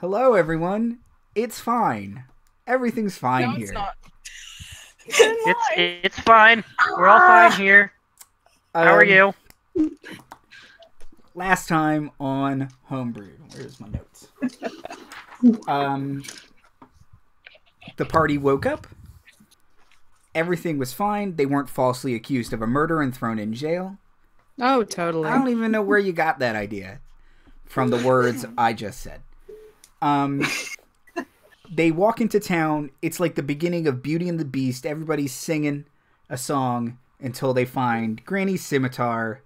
Hello, everyone. It's fine. Everything's fine here. No, it's not. It's fine. We're all fine here. How are you? Last time on Homebrew. Where's my notes? The party woke up. Everything was fine. They weren't falsely accused of a murder and thrown in jail. Oh, totally. I don't even know where you got that idea from the words I just said. They walk into town. It's like the beginning of Beauty and the Beast. Everybody's singing a song until they find Granny's scimitar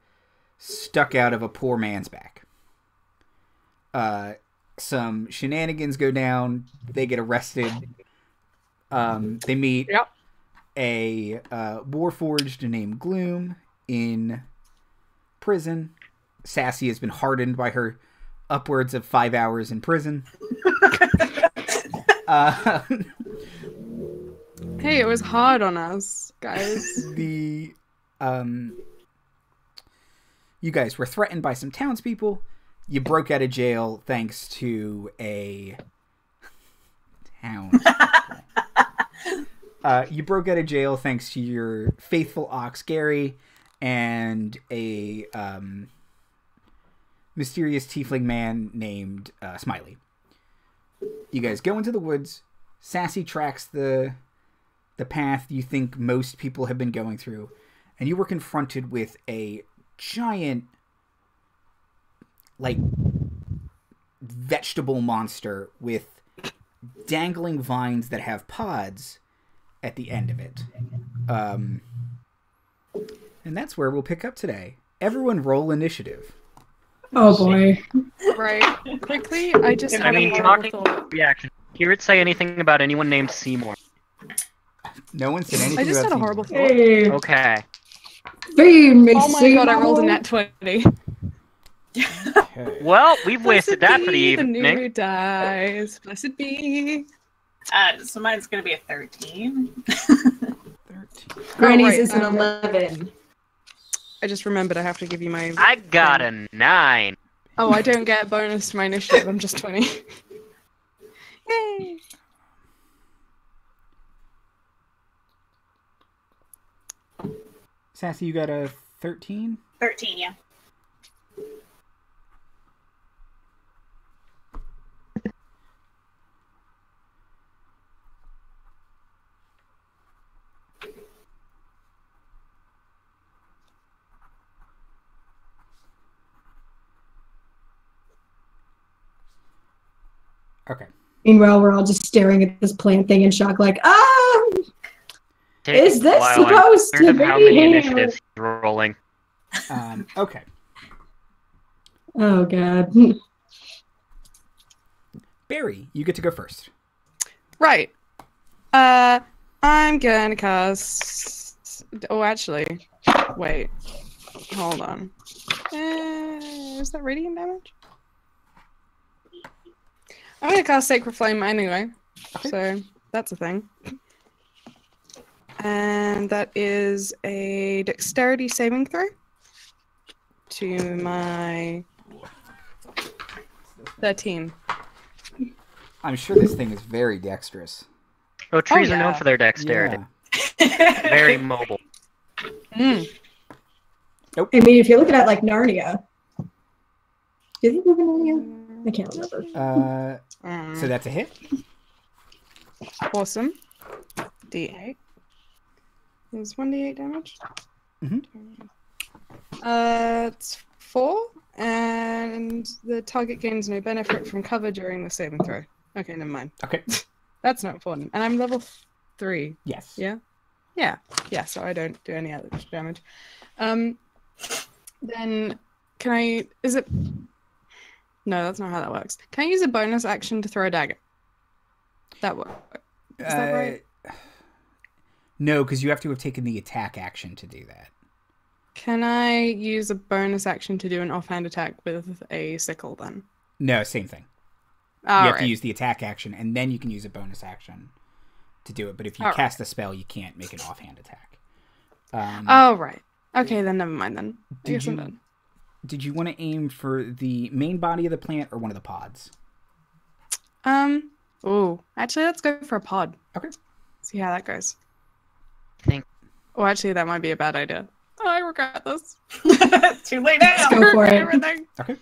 stuck out of a poor man's back. Some shenanigans go down. They get arrested. They meet a warforged named Gloom in prison. Sassy has been hardened by her upwards of 5 hours in prison. Hey, it was hard on us, guys. You guys were threatened by some townspeople. You broke out of jail thanks to a you broke out of jail thanks to your faithful ox Gary and a mysterious tiefling man named Smiley. You guys go into the woods. Sassy tracks the path you think most people have been going through, and you were confronted with a giant, like, vegetable monster with dangling vines that have pods at the end of it. And that's where we'll pick up today. Everyone roll initiative. Oh boy. Right. Quickly, I just had a horrible thought. Reaction. Hear it say anything about anyone named Seymour. No one said anything. I just about had a Seymour. horrible thought. Hey. Okay. Oh my god, I rolled a nat 20. Okay. Well, we've wasted that for the evening. evening. The new dice. Blessed be. So mine's gonna be a 13. 13. Granny's right, is an 11. I just remembered I have to give you my... I got a 9. Oh, I don't get a bonus to my initiative. I'm just 20. Yay! Sassy, you got a 13? 13, yeah. Okay. Meanwhile, we're all just staring at this plant thing in shock, like, is this Wow, supposed I'm to concerned of how be many here? initiatives he's rolling. Okay. Oh god. Barry, you get to go first. Right. I'm gonna cast... Oh, actually. Wait. Hold on. Is that radiant damage? I'm gonna cast Sacred Flame anyway. So, that's a thing. And that is a dexterity saving throw. To my... 13. I'm sure this thing is very dexterous. Oh, trees Oh, are known yeah. for their dexterity. Yeah. Very mobile. Mm. I mean, if you're looking at, like, Narnia. Do they live in Narnia? I can't remember. So that's a hit? Awesome. D8. Is 1d8 damage? Mm-hmm. It's 4, and the target gains no benefit from cover during the saving throw. Okay, never mind. Okay. That's not important. And I'm level 3. Yes. Yeah? Yeah. Yeah, so I don't do any other damage. Then, can I... Is it... No, that's not how that works. Can I use a bonus action to throw a dagger? That works. Is that right? No, because you have to have taken the attack action to do that. Can I use a bonus action to do an offhand attack with a sickle then? No, same thing. You have to use the attack action, and then you can use a bonus action to do it. But if you cast a spell, you can't make an offhand attack. Oh, right. Okay, then never mind then. I guess I'm done. Did you want to aim for the main body of the plant or one of the pods? Oh, actually, let's go for a pod. Okay. See how that goes. Think. Oh, actually, that might be a bad idea. Oh, I regret this. Too late now. Let's go for it. Everything. Okay.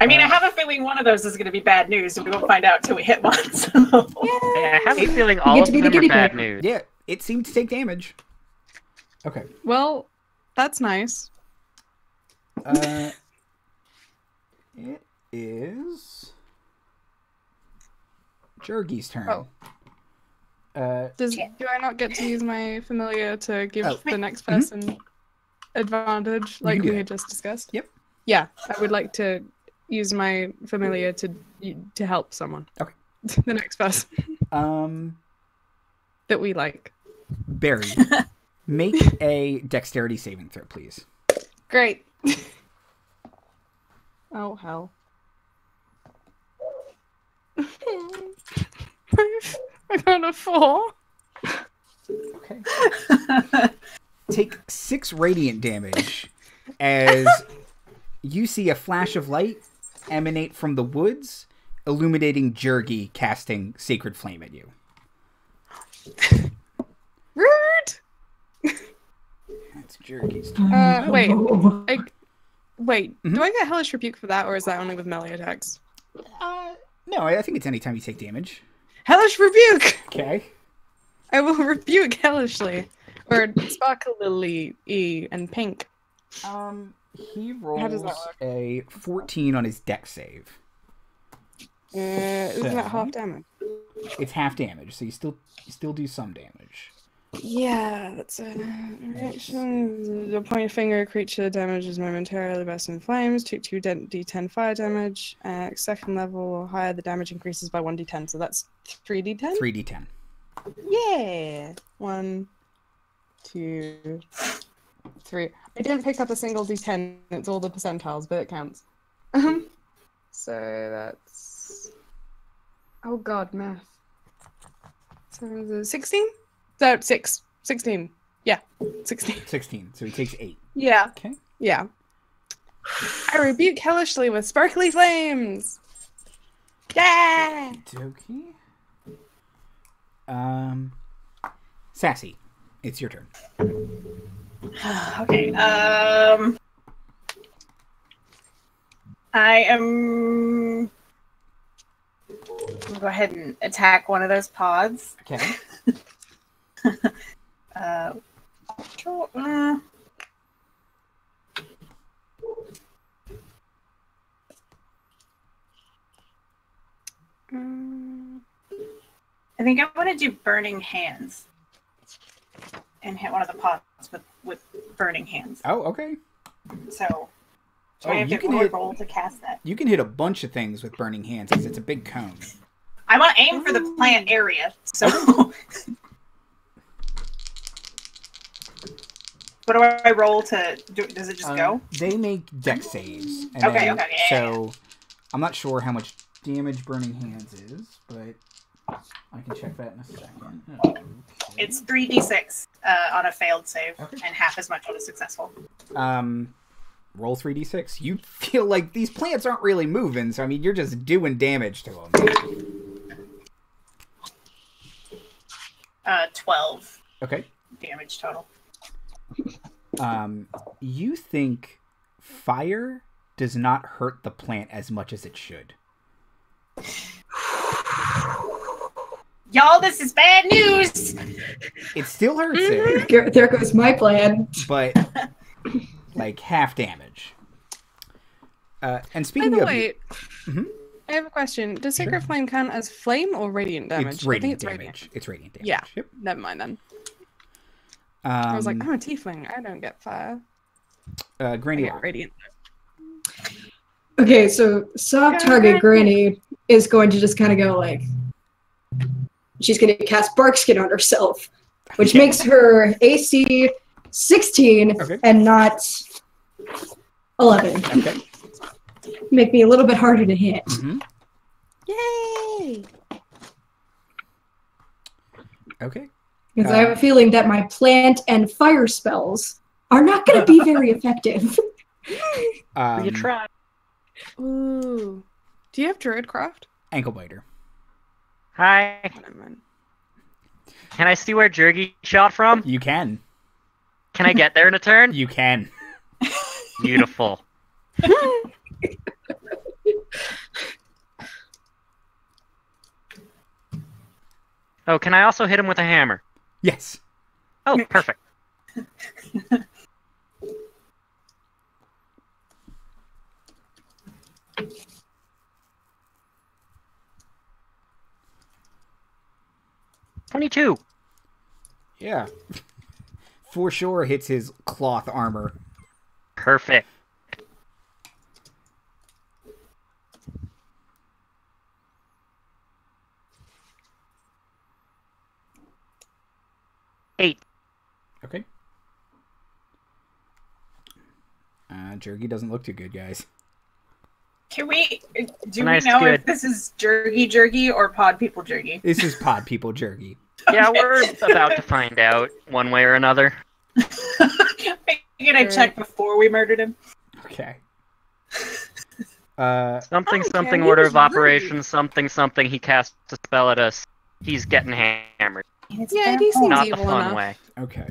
I mean, I have a feeling one of those is going to be bad news, and we won't find out till we hit one. So. Yeah, I have a feeling all get of to be them the are guinea bad pig. news. Yeah, it seemed to take damage. Okay. Well, that's nice. It is Jergy's turn. Oh. Do I not get to use my familiar to give the next person advantage, like can do we that. had just discussed? Yep. Yeah, I would like to use my familiar to help someone. Okay. The next person that we like. Barry, make a dexterity saving throw, please. Great. Oh hell. I got a 4. Okay. Take 6 radiant damage as you see a flash of light emanate from the woods, illuminating Jergy casting Sacred Flame at you. Rude. That's Jergy's turn. Wait. Oh. Do I get Hellish Rebuke for that, or is that only with melee attacks? No, I think it's anytime you take damage. Hellish Rebuke! Okay. I will rebuke hellishly. Or sparkly and pink. He rolls How does that work? a 14 on his dex save. Isn't that half damage? It's half damage, so you still do some damage. Yeah, that's a reaction. The point finger creature damages momentarily, bursts in flames. Take 2d10 fire damage. Second level or higher, the damage increases by 1d10. So that's 3d10? 3d10. Yeah! 1, 2, 3. I didn't pick up a single d10. It's all the percentiles, but it counts. So that's... Oh god, math. 16? So 6. 16. Yeah, 16. 16, so he takes 8. Yeah. Okay. Yeah. I rebuke hellishly with sparkly flames! Yeah! Dokie. Sassy, it's your turn. Okay. I am. I'll go ahead and attack one of those pods. Okay. I think I want to do Burning Hands and hit one of the pods with Burning Hands. Oh, okay. So, do I have you to can hit- roll to cast that? You can hit a bunch of things with Burning Hands because it's a big cone. I want to aim for the plant area. So, what do I roll to do? Does it just go? They make dex saves. And Okay, then- okay, yeah, So, I'm not sure how much damage Burning Hands is, but I can check that in a second. Okay. It's 3d6 on a failed save, Okay. and half as much on a successful. Roll 3d6. You feel like these plants aren't really moving, so I mean, you're just doing damage to them. 12 Okay. damage total. You think fire does not hurt the plant as much as it should. Y'all, this is bad news! It still hurts it, There goes my plan. but like half damage. And By speaking the of, way, Mhm. I have a question. Does Sacred Flame count as flame or radiant damage? it's radiant I think it's damage. radiant. It's radiant damage. Yeah. Yep. Never mind then. I was like, Um, I'm a tiefling. I don't get fire. Granny I get Lock. radiant. Okay, so soft target Granny is going to just kind of go like, she's going to cast Barkskin on herself, which makes her AC 16 Okay. and not 11. Okay. Make me a little bit harder to hit. Mhm. Yay! Okay. Because I have a feeling that my plant and fire spells are not going to be very effective. You try. Ooh. Do you have Druidcraft? Ankle biter. Hi. Can I see where Jergy shot from? You can. Can I get there in a turn? You can. Beautiful. Oh, can I also hit him with a hammer? Yes. Oh, perfect. $22. Yeah. For sure hits his cloth armor. Perfect. $8. Okay. Jergy doesn't look too good, guys. Do we Nice, know good. if this is Jergy or Pod People Jergy? This is pod people Jergy. Yeah, we're about to find out one way or another. Can I check before we murdered him? Okay. Something, Okay, something, he order was of operations, something, something, he casts a spell at us. He's getting hammered. Yeah, he seems Not the evil fun enough. way. Okay.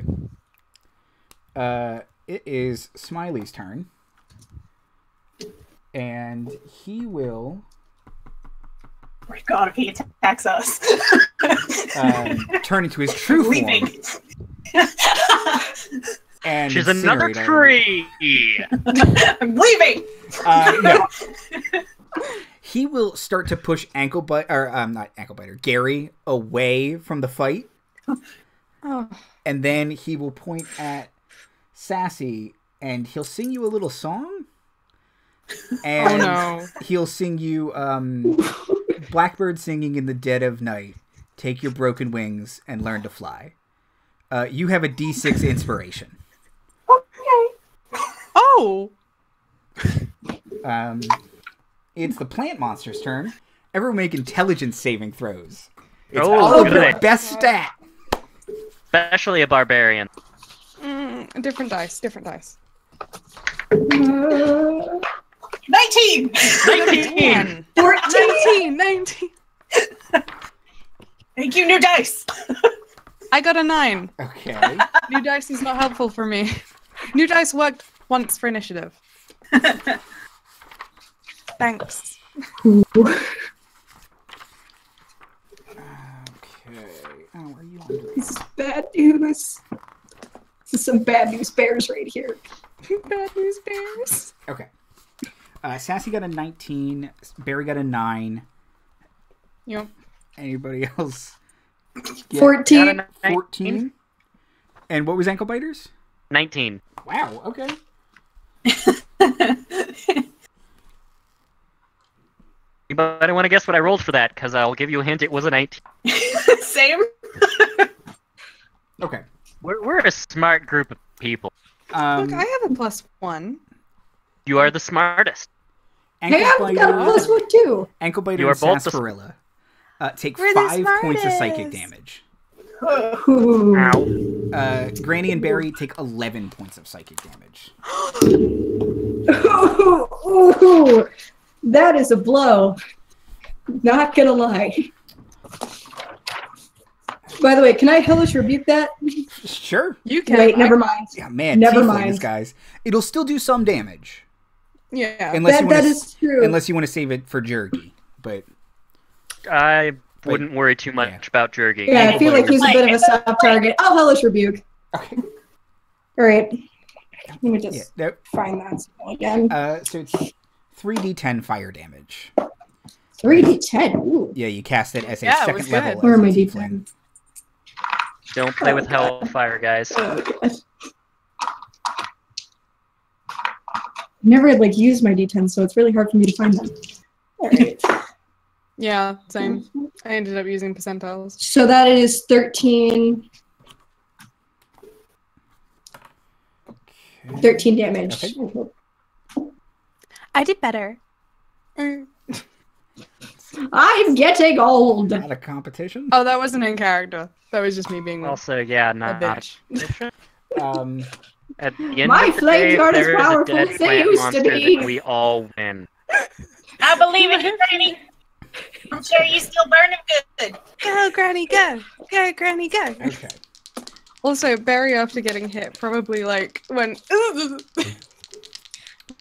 It is Smiley's turn. And he will Oh my god, if he attacks us. turn into his true form. Leaving. And She's another incinerate tree! I'm leaving! No. He will start to push Gary away from the fight. Oh. And then he will point at Sassy and he'll sing you a little song. And no. he'll sing you Blackbird singing in the dead of night. Take your broken wings and learn to fly. You have a D6 inspiration. Okay. Oh! It's the plant monster's turn. Everyone make intelligence saving throws. It's Oh, all of your good. best stat. Especially a barbarian. Different dice, different dice. 19! 19! 14! 19! Thank you, new dice! I got a 9. Okay. New dice is not helpful for me. New dice worked once for initiative. Thanks. Okay. Oh, are you on? This is bad news. This is some bad news bears right here. Bad news bears. Okay. Sassy got a 19. Barry got a 9. Yep. Anybody else? 14. 14. And what was Ankle Biters? 19. Wow, okay. Anybody want to guess what I rolled for that? Because I'll give you a hint, it was a 19. Same? Okay. We're a smart group of people. Look, I have a +1. You are the smartest. Ankle Hey, I've got a Biter, +1 too. Ankle Biter You and are both the- Sarsaparilla take We're the 5 points of psychic smartest. damage. Ooh. Ow. Granny and Barry take 11 points of psychic damage. Ooh, that is a blow. Not gonna lie. By the way, can I hellish rebuke that? Sure. You can. Wait, never mind. Yeah, man. Never tieflings, mind. guys. It'll still do some damage. Yeah. Unless you That want is true. Unless you want to save it for Jergy. But I wouldn't worry too much Yeah. about Jergy. Yeah, I feel like he's a bit of a soft target. I'll hellish rebuke. okay. All right. Let me just Yeah. No, find that spell again. so it's 3d10 fire damage. 3d10. Ooh. Yeah, you cast it as a Yeah, it was second level. good. Where as are a my tiefling. d10s? Don't play with Oh, God. hellfire, guys. Oh, God. Never used my d10, so it's really hard for me to find them. All right. Yeah, same. I ended up using percentiles. So that is 13. 13 damage. Okay. I did better. I'm getting old. Not a competition. Oh, that wasn't in character. That was just me being Also, yeah, a not bitch. At the end My of the flames day, if aren't as there is a powerful dead as they plant used to monster, be. then we all win. I believe in you, Granny! I'm sure you still burn him good. Go, Granny, go! Go, Granny, go! Okay. Also, Barry, after getting hit, probably like went.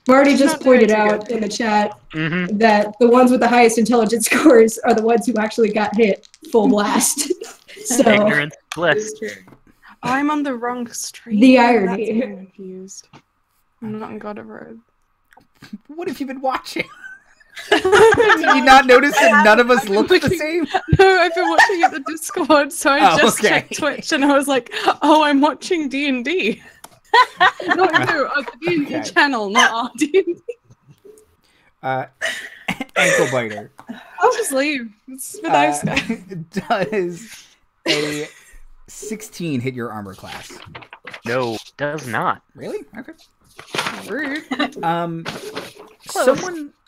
Marty just Not doing pointed too out good. in the chat Mm-hmm. that the ones with the highest intelligence scores are the ones who actually got hit full blast. So Ignorance bliss. It's true. I'm on the wrong stream. The irony. That's why I'm confused. I'm not on God of Road. What have you been watching? Did you not notice that none of us look the same? No, I've been watching at the Discord, so I just okay. checked Twitch and I was like, oh, I'm watching D&D. No, the D&D Okay. channel, not our D&D. Ankle biter. I'll just leave. It's the nice guy. Does a 16 hit your armor class? No, does not. Really? Okay. Rude.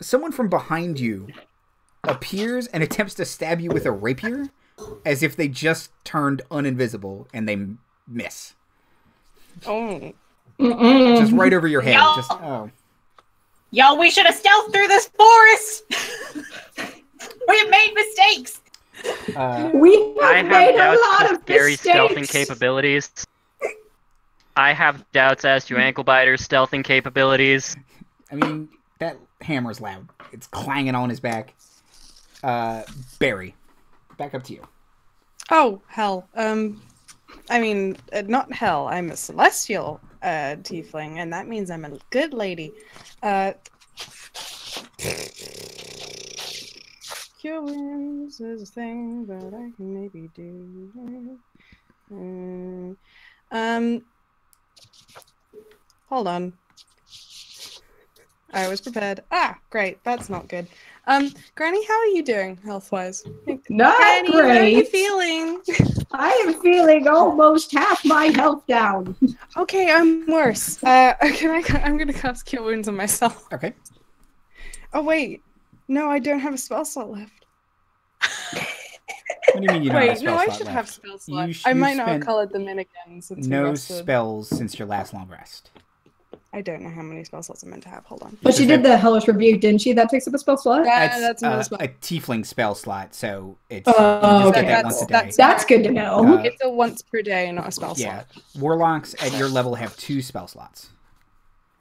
Someone from behind you appears and attempts to stab you with a rapier, as if they just turned uninvisible and they miss. Oh. Just right over your head. Y'all. Just Y'all, we should have stealthed through this forest. We have made mistakes. we I have have made a doubts lot as of to Gary's stealthing mistakes. capabilities. I have doubts as to Ankle Biter's stealthing capabilities. I mean, that hammer's loud. It's clanging on his back. Barry, back up to you. Oh, hell. I mean, not hell. I'm a celestial tiefling, and that means I'm a good lady. Cure wounds is a thing that I can maybe do. Hold on. I was prepared. Ah, great. That's not good. Granny, how are you doing health-wise? Not Granny, how are you great. feeling? I am feeling almost half my health down. Okay, I'm worse. I'm gonna cast Cure Wounds on myself. Okay. Oh wait, no, I don't have a spell slot left. What do you mean you don't have a Wait, spell no, I slot should left? have spell slot. You I might not have spent colored them in again since we no rested. spells since your last long rest. I don't know how many spell slots I'm meant to have. Hold on. But she did the Hellish Rebuke, didn't she? That takes up a spell slot? That's another It's spell. a tiefling spell slot, so it's Oh, you just okay. get that once a day. That's good to know. It's a once per day, not a spell Yeah, slot. warlocks at your level have 2 spell slots.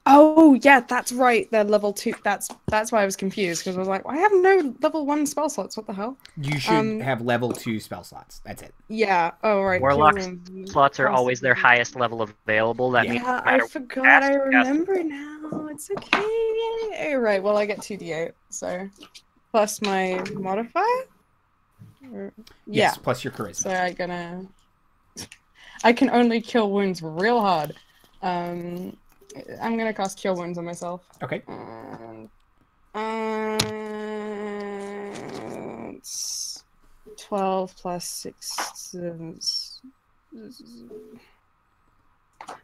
Oh yeah, that's right. They're level 2. That's why I was confused because I was like, I have no level 1 spell slots. What the hell? You should have level 2 spell slots. That's it. Yeah. Oh right. Warlock Cure Wounds. slots are always their highest level available. That means Yeah, no matter I forgot. cast, I you cast. remember now. It's okay. Right. Well, I get 2d8, so plus my modifier. Yes, Yeah. plus your charisma. So I can only kill wounds real hard. I'm gonna cast Cure Wounds on myself. Okay. It's 12 plus 6. I'm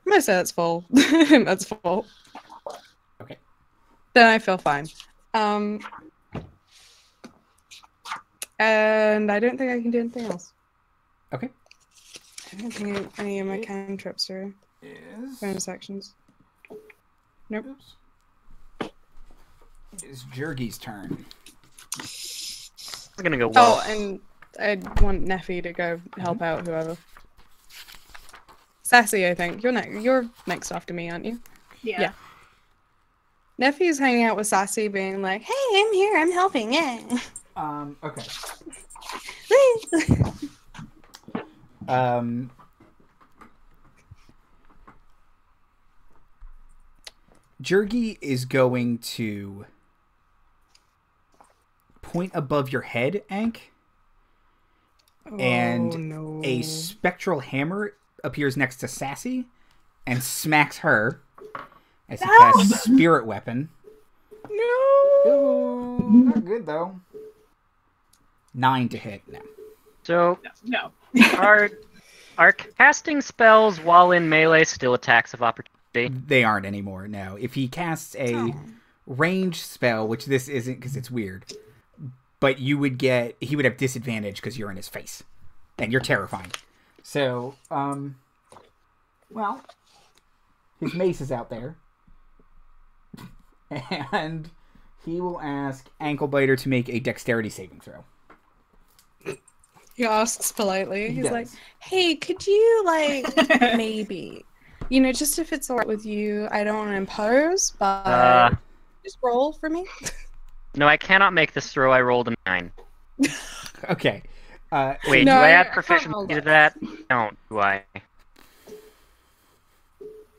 gonna say that's full. That's full. Okay. Then I feel fine. And I don't think I can do anything else. Okay. I don't think any of my cantrips are bonus actions. Nope. It is Jergy's turn. I'm gonna go well. Oh, and I want Neffy to go help out whoever. Sassy, I think. You're next after me, aren't you? Yeah. Neffy's hanging out with Sassy, being like, "Hey, I'm here. I'm helping." Yeah. Okay. Jergy is going to point above your head, Ank, and no. a spectral hammer appears next to Sassy and smacks her as he casts Spirit Weapon. No. Ooh, not good, though. 9 to hit. No. So No. are casting spells while in melee still attacks of opportunity? They aren't anymore, no. If he casts a ranged spell, which this isn't because it's weird, but he would have disadvantage because you're in his face. And you're terrifying. So, well, his mace is out there. And He will ask Anklebiter to make a dexterity saving throw. He asks politely. He's does. like, "Hey, could you maybe, just if it's alright with you, I don't want to impose, but just roll for me." No, I cannot make this throw. I rolled a 9. Okay. Wait, No, do I I add can't proficiency roll to that. that? No, do I?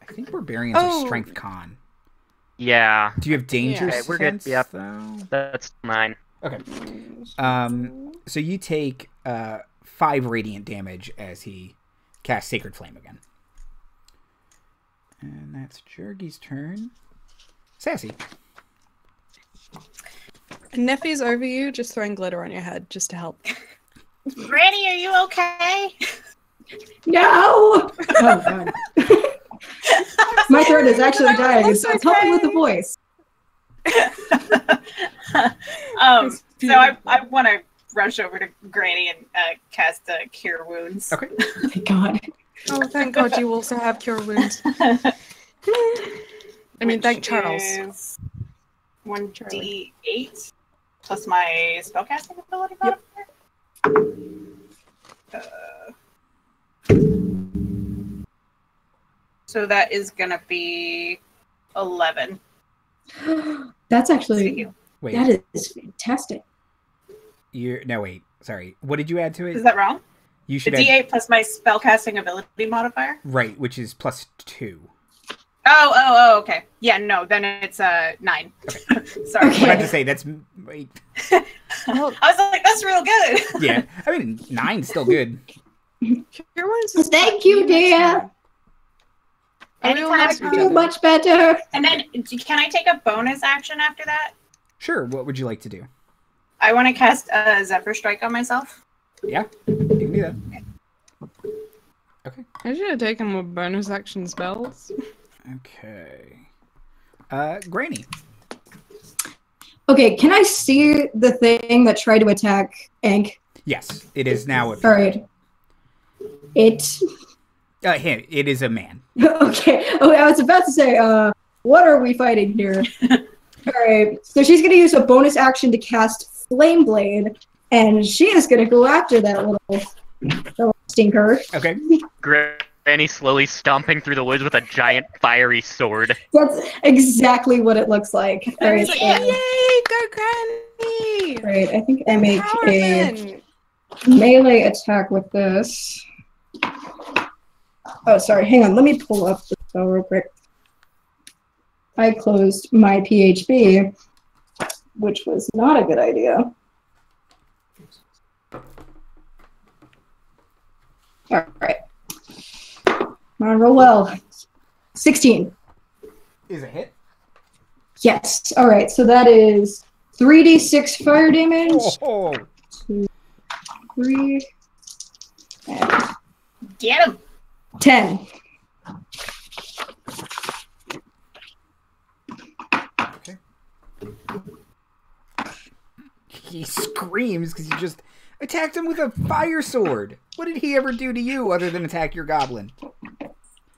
I think barbarians are Oh. strength con. Yeah, Do you have danger Yeah. Okay, we're good. sense, Yep. though? that's 9. Okay. So you take 5 radiant damage as he casts Sacred Flame again. And that's Jergy's turn. Sassy. Neffy's over you, just throwing glitter on your head, just to help. Granny, are you okay? No! Oh, God. My throat is actually dying, so it's helping with the voice. So I want to rush over to Granny and cast Cure Wounds. Okay. Thank God. Oh, thank God you also have Cure Wounds. I mean, thank Charles. 1d8 plus my spellcasting ability Yep. modifier. So that is gonna be 11. That's Thank actually, you. Wait. that is fantastic. No, wait. Sorry. What did you add to it? Is that wrong? You The should add... d8 plus my spellcasting ability modifier? Right, which is +2. Oh, okay. Yeah, no, then it's 9. Sorry. I had to say, that's... Wait. I was like, that's real good. Yeah. I mean, 9's still good. Cure Wounds is Thank you, dear. Anytime. So much better. And then, can I take a bonus action after that? Sure, what would you like to do? I want to cast Zephyr Strike on myself. Yeah, you can do that. Okay. I should have taken more bonus action spells. Okay. Granny. Okay, can I see the thing that tried to attack Ank? Yes, it is now a... All right. It... him. It is a man. Okay. Oh, I was about to say, what are we fighting here? Alright, so she's going to use a bonus action to cast Flame Blade, and she is going to go after that little stinker. Okay. Granny slowly stomping through the woods with a giant fiery sword. That's exactly what it looks like. Alright, Like, so, yay, go Granny! right, I think I make a Empowerment! melee attack with this. Oh, sorry, hang on, let me pull up the spell real quick. I closed my PHP, which was not a good idea. All right. Come on, roll well. 16. Is a hit. Yes. All right, so that is 3d6 fire damage. Oh, 2, 3, and Get him! 10. okay. He screams because you just attacked him with a fire sword. What did he ever do to you other than attack your goblin?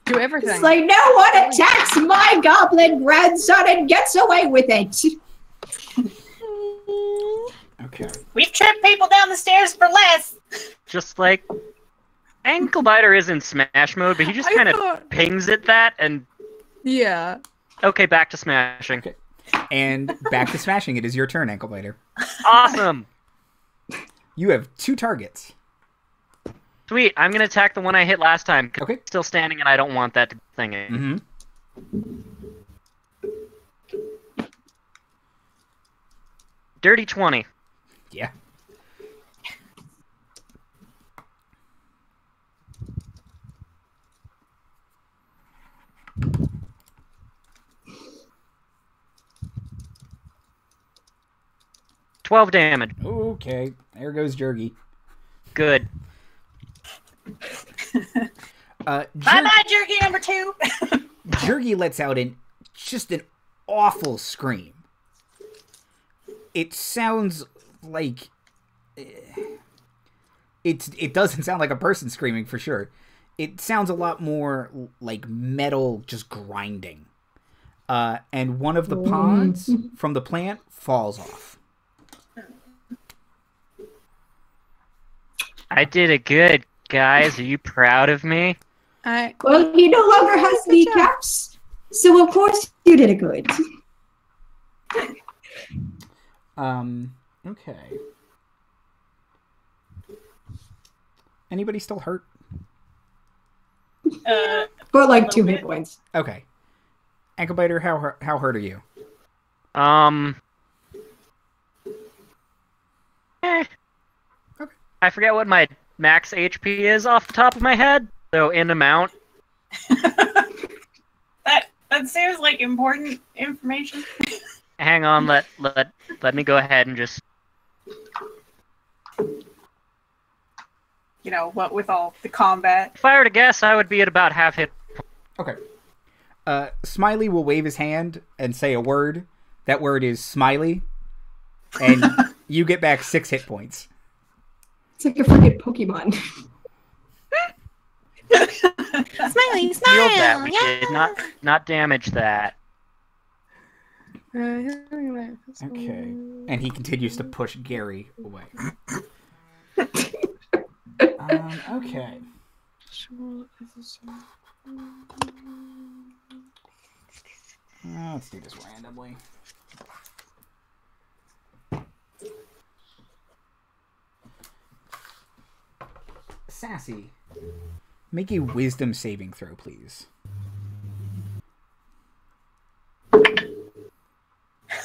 Do everything. It's like, no one attacks my goblin grandson and gets away with it. Okay. We've tripped people down the stairs for less! Just like... Anklebiter is in smash mode, but he just I kind of thought- pings at that and... Yeah. Okay, back to smashing. Okay. And back to smashing. It is your turn, Anklebiter. Awesome! You have 2 targets. Sweet, I'm gonna attack the one I hit last time. 'Cause Okay. it's still standing and I don't want that to be thingy. Mm-hmm. Dirty 20. Yeah. $12 damage. Okay. There goes Jergy. Good. Bye-bye, jerky number 2! Jergy lets out just an awful scream. It sounds like... It doesn't sound like a person screaming for sure. It sounds a lot more like metal just grinding. and one of the pods from the plant falls off. I did it good, guys. Are you proud of me? Well, he no longer has kneecaps, so of course you did it good. Okay. Anybody still hurt? For like 2 hit points. Okay. Ankle-biter, how hurt are you? Okay. I forget what my max HP is off the top of my head, so in amount. That seems like important information. Hang on, let me go ahead and just... You know, what with all the combat. If I were to guess, I would be at about half hit. Okay. Smiley will wave his hand and say a word. That word is Smiley. And you get back 6 hit points. It's like a freaking Pokemon. Smiley, smile! Healed that, we did not damage that. Okay. And he continues to push Gary away. Okay. Let's do this randomly. Sassy, make a wisdom saving throw, please.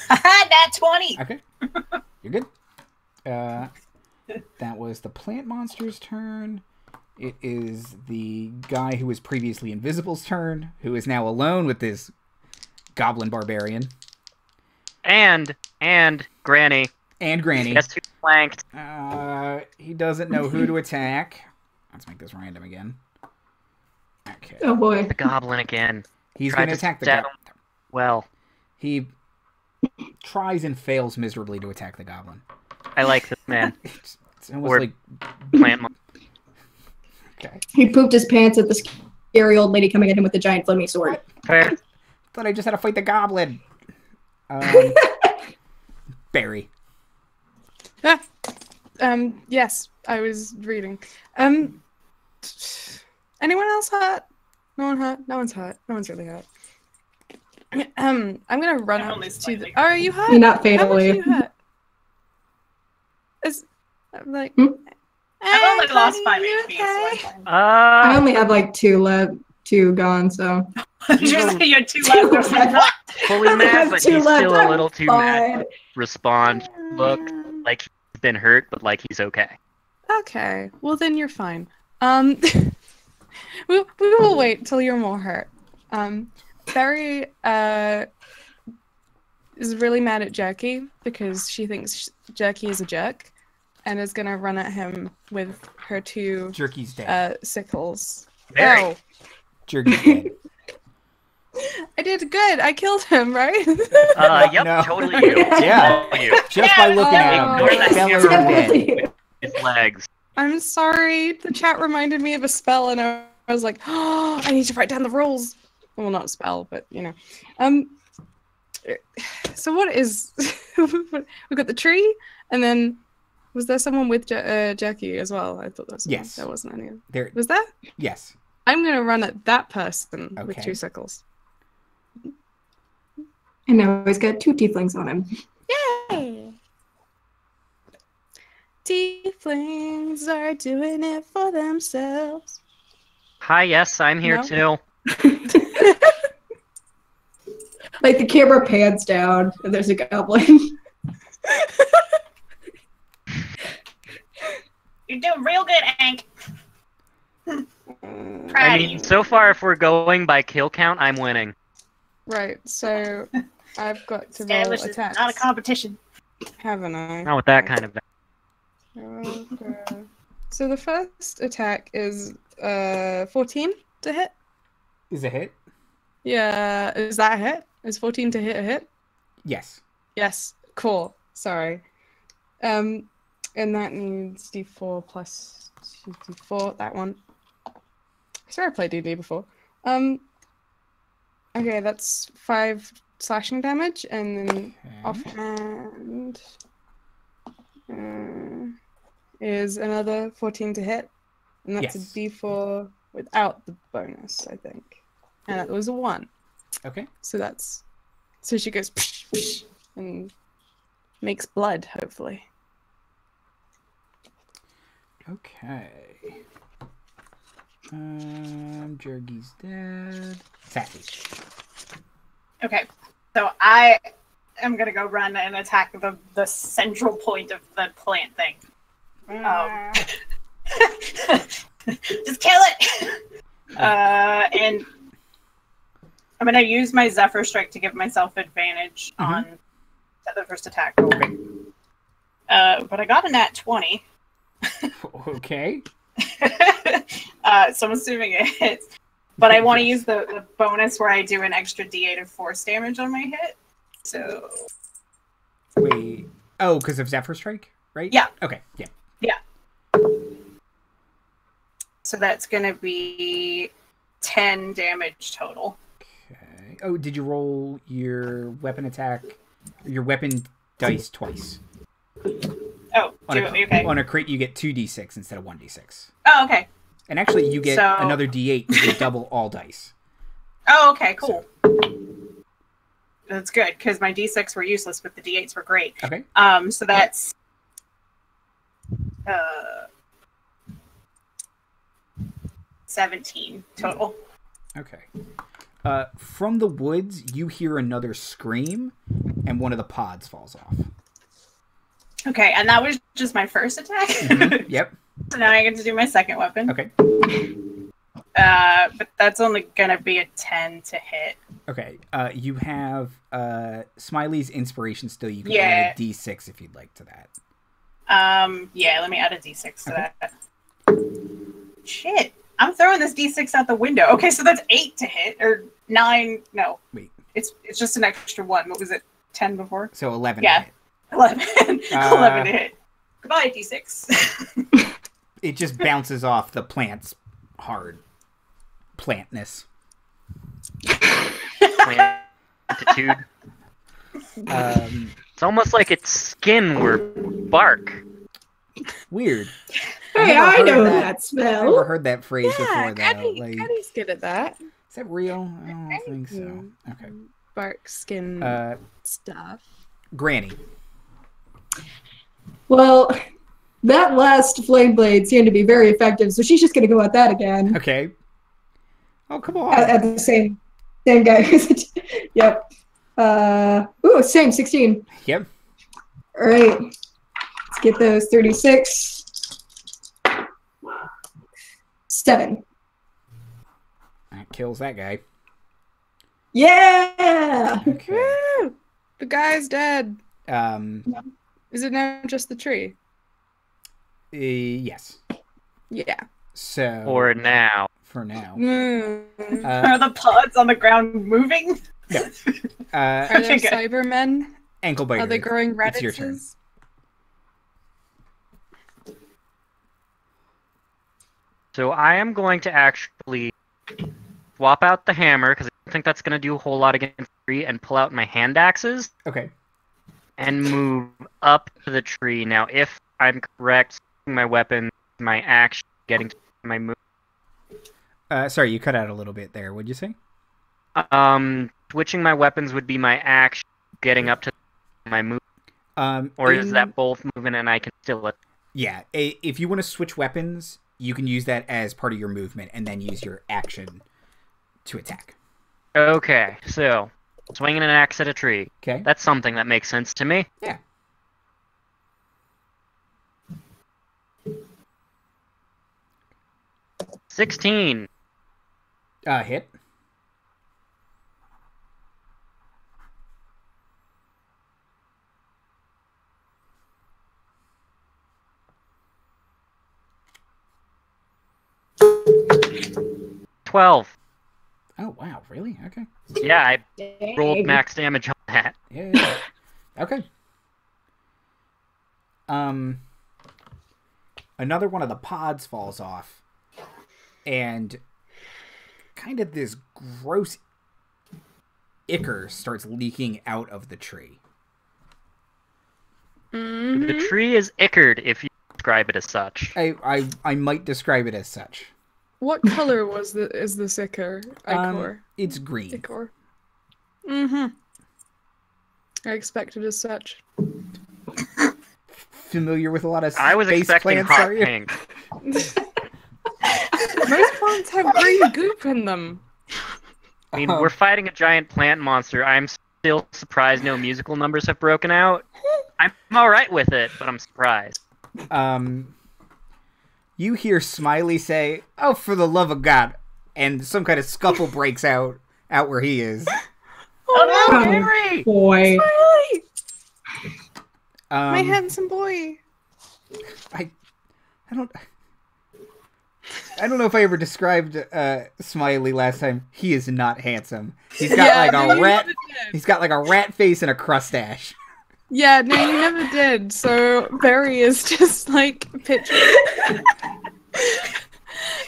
That 20! Okay. You're good. That was the plant monster's turn. It is the guy who was previously invisible's turn, who is now alone with this goblin barbarian. And Granny. And Granny. Guess who's flanked? He doesn't know who to attack. Let's make this random again. Okay. Oh boy. The goblin again. He's going to attack the goblin. Well. He tries and fails miserably to attack the goblin. I like this man. It's almost like... Plant monster. Okay. He pooped his pants at the scary old lady coming at him with a giant flaming sword. Fair. Thought I just had to fight the goblin. Barry. Yes, I was reading. Anyone else hurt? No one hurt? No one's hurt. No one's really hurt. I'm gonna run I'm up only to the... slightly. Oh, are you hurt? You're not How much are fatally. you hurt? I'm like... I've only lost 5 you HP, okay? so I'm fine. I only have like 2 left, 2 gone, so. Just say you had 2 left. I was like, what? Fully mad, but Two he's left, still a I'm little too mad fine. to respond. Look like he's been hurt, but like he's okay. Okay, well then you're fine. We will wait till you're more hurt. Barry is really mad at Jerky because she thinks Jerky is a jerk and is gonna run at him with her 2 Jerky's dead. sickles. Barry. Oh, Jerky's dead. I did good. I killed him, right? Yep, No. totally you. Yeah. All you. Just by looking at Ignore him, that fellas camera. are dead. His legs. I'm sorry. The chat reminded me of a spell, and I was like, "Oh, I need to write down the rules." Well, not a spell, but you know. So what is? We've got the tree, and then was there someone with Jackie as well? I thought that was Yes. There wasn't any. There. Was there? Yes. I'm gonna run at that person with Okay. 2 sickles. And now he's got 2 tieflings on him. Yay! Tieflings are doing it for themselves. Hi, yes, I'm here No. too. Like the camera pans down and there's a goblin. You're doing real good, Hank. I mean, so far, if we're going by kill count, I'm winning. Right, so I've got to roll Establish is attacks. not a competition. Haven't I? Not with that kind of. Okay. So the first attack is 14 to hit. Is a hit? Yeah, is that a hit? Is 14 to hit a hit? Yes. Yes. Cool. Sorry. And that needs D4 plus 2d4. That one. I swear I played D&D before. And Okay, that's 5 slashing damage, and then Okay. offhand is another 14 to hit, and that's Yes. a D4 without the bonus, I think, and it was a 1. Okay. So she goes psh, psh, and makes blood, hopefully. Okay. Jergy's dead. Sassy. Okay, so I am gonna go run and attack the central point of the plant thing. Just kill it! And I'm gonna use my Zephyr Strike to give myself advantage on the first attack roll. Okay. But I got a nat 20. Okay. So I'm assuming it hits. But I want to use the bonus where I do an extra d8 of force damage on my hit. So... Wait. Oh, because of Zephyr Strike, right? Yeah. Okay, yeah. Yeah. So that's going to be 10 damage total. Okay. Oh, did you roll your weapon attack, your weapon dice twice? Oh, okay. On a crit, you get 2d6 instead of 1d6. Oh, okay. And actually, you get another d8 if you double all dice. Oh, okay, cool. That's good, because my d6 were useless, but the d8s were great. Okay. So that's... 17 total. Okay. From the woods, you hear another scream, and one of the pods falls off. Okay, and that was just my first attack? Mm-hmm. Yep. So now I get to do my second weapon. Okay. But that's only going to be a 10 to hit. Okay. You have Smiley's inspiration still. You can add a d6 if you'd like to that. Yeah, let me add a d6 to that. Shit. I'm throwing this d6 out the window. Okay, so that's 8 to hit, or 9. No. Wait. It's just an extra 1. What was it? 10 before? So 11 Yeah. to hit. 11. 11 to hit. Goodbye, d6. It just bounces off the plant's hard plantness. Plantitude. It's almost like its skin were bark. Weird. Hey, I know that I've smell. never heard that phrase Yeah, before, though. Caddy's good at that. Is that real? I don't think so. Okay. Bark skin stuff. Granny. Well, that last flame blade seemed to be very effective, so she's just going to go at that again. Okay. Oh, come on. At the same guy. Yep. Ooh, same, 16. Yep. All right. Let's get those 36. 7. That kills that guy. Yeah! Okay. Woo! The guy's dead. Um. Is it now just the tree? Yes. Yeah. So. For now. For now. Are the pods on the ground moving? No. Are there Okay, good. Cybermen? Ankle biter. Are they growing It's your turn. radishes? So I am going to actually swap out the hammer, because I don't think that's going to do a whole lot against the tree, and pull out my hand axes, Okay. and move up to the tree. Now, if I'm correct, my weapon, my action, getting to my move. Sorry, you cut out a little bit there. What'd you say? Switching my weapons would be my action, getting up to my move. Or is that both moving and I can still... Yeah, if you want to switch weapons, you can use that as part of your movement and then use your action to attack. Okay, so swinging an axe at a tree. Okay. That's something that makes sense to me. Yeah. $16. Hit. $12. Oh, wow. Really? Okay. Yeah, I Dang. rolled max damage on that. Yeah. Okay. Another one of the pods falls off, and kind of this gross ichor starts leaking out of the tree. The tree is ichored, if you describe it as such. I might describe it as such. What color is this ichor? It's green. Ichor. Mm-hmm. I expected as such. Familiar with a lot of I was space expecting plants, hot are you? pink. Most plants have green goop in them. I mean, we're fighting a giant plant monster. I'm still surprised no musical numbers have broken out. I'm alright with it, but I'm surprised. You hear Smiley say, "Oh, for the love of God," and some kind of scuffle breaks out where he is. Oh no, Henry! Boy. Smiley! Um, My handsome boy. I don't know if I ever described Smiley last time. He is not handsome. He's got a rat. He's got like a rat face and a crustache. Yeah, no, you never did. So Barry is just like picturing.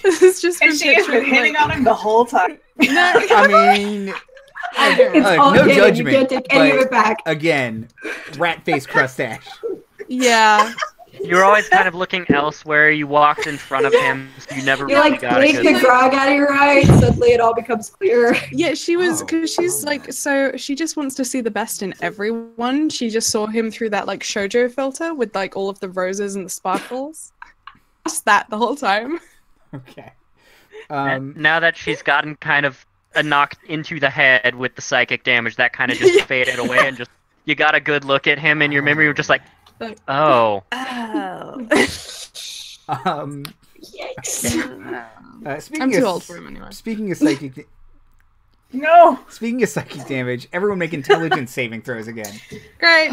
This is just. And she has been hitting on him the whole time. I mean, It's all no good. judgment. You can't take any of but it back. again, rat face crustache. Yeah. You're always kind of looking elsewhere. You walked in front of him, so you never You really like got a blink good the grog out of your eye, and suddenly it all becomes clear. Yeah, she was, Oh, because she's like, so she just wants to see the best in everyone. She just saw him through that like shoujo filter with like all of the roses and the sparkles. Just that the whole time. Okay. And now that she's gotten kind of knocked into the head with the psychic damage, that kind of just faded away, and just you got a good look at him, and your memory was just like, oh. Yikes. Speaking I'm too of, old for him anyway. Speaking of psychic, No! speaking of psychic damage, everyone make intelligence saving throws again. Great.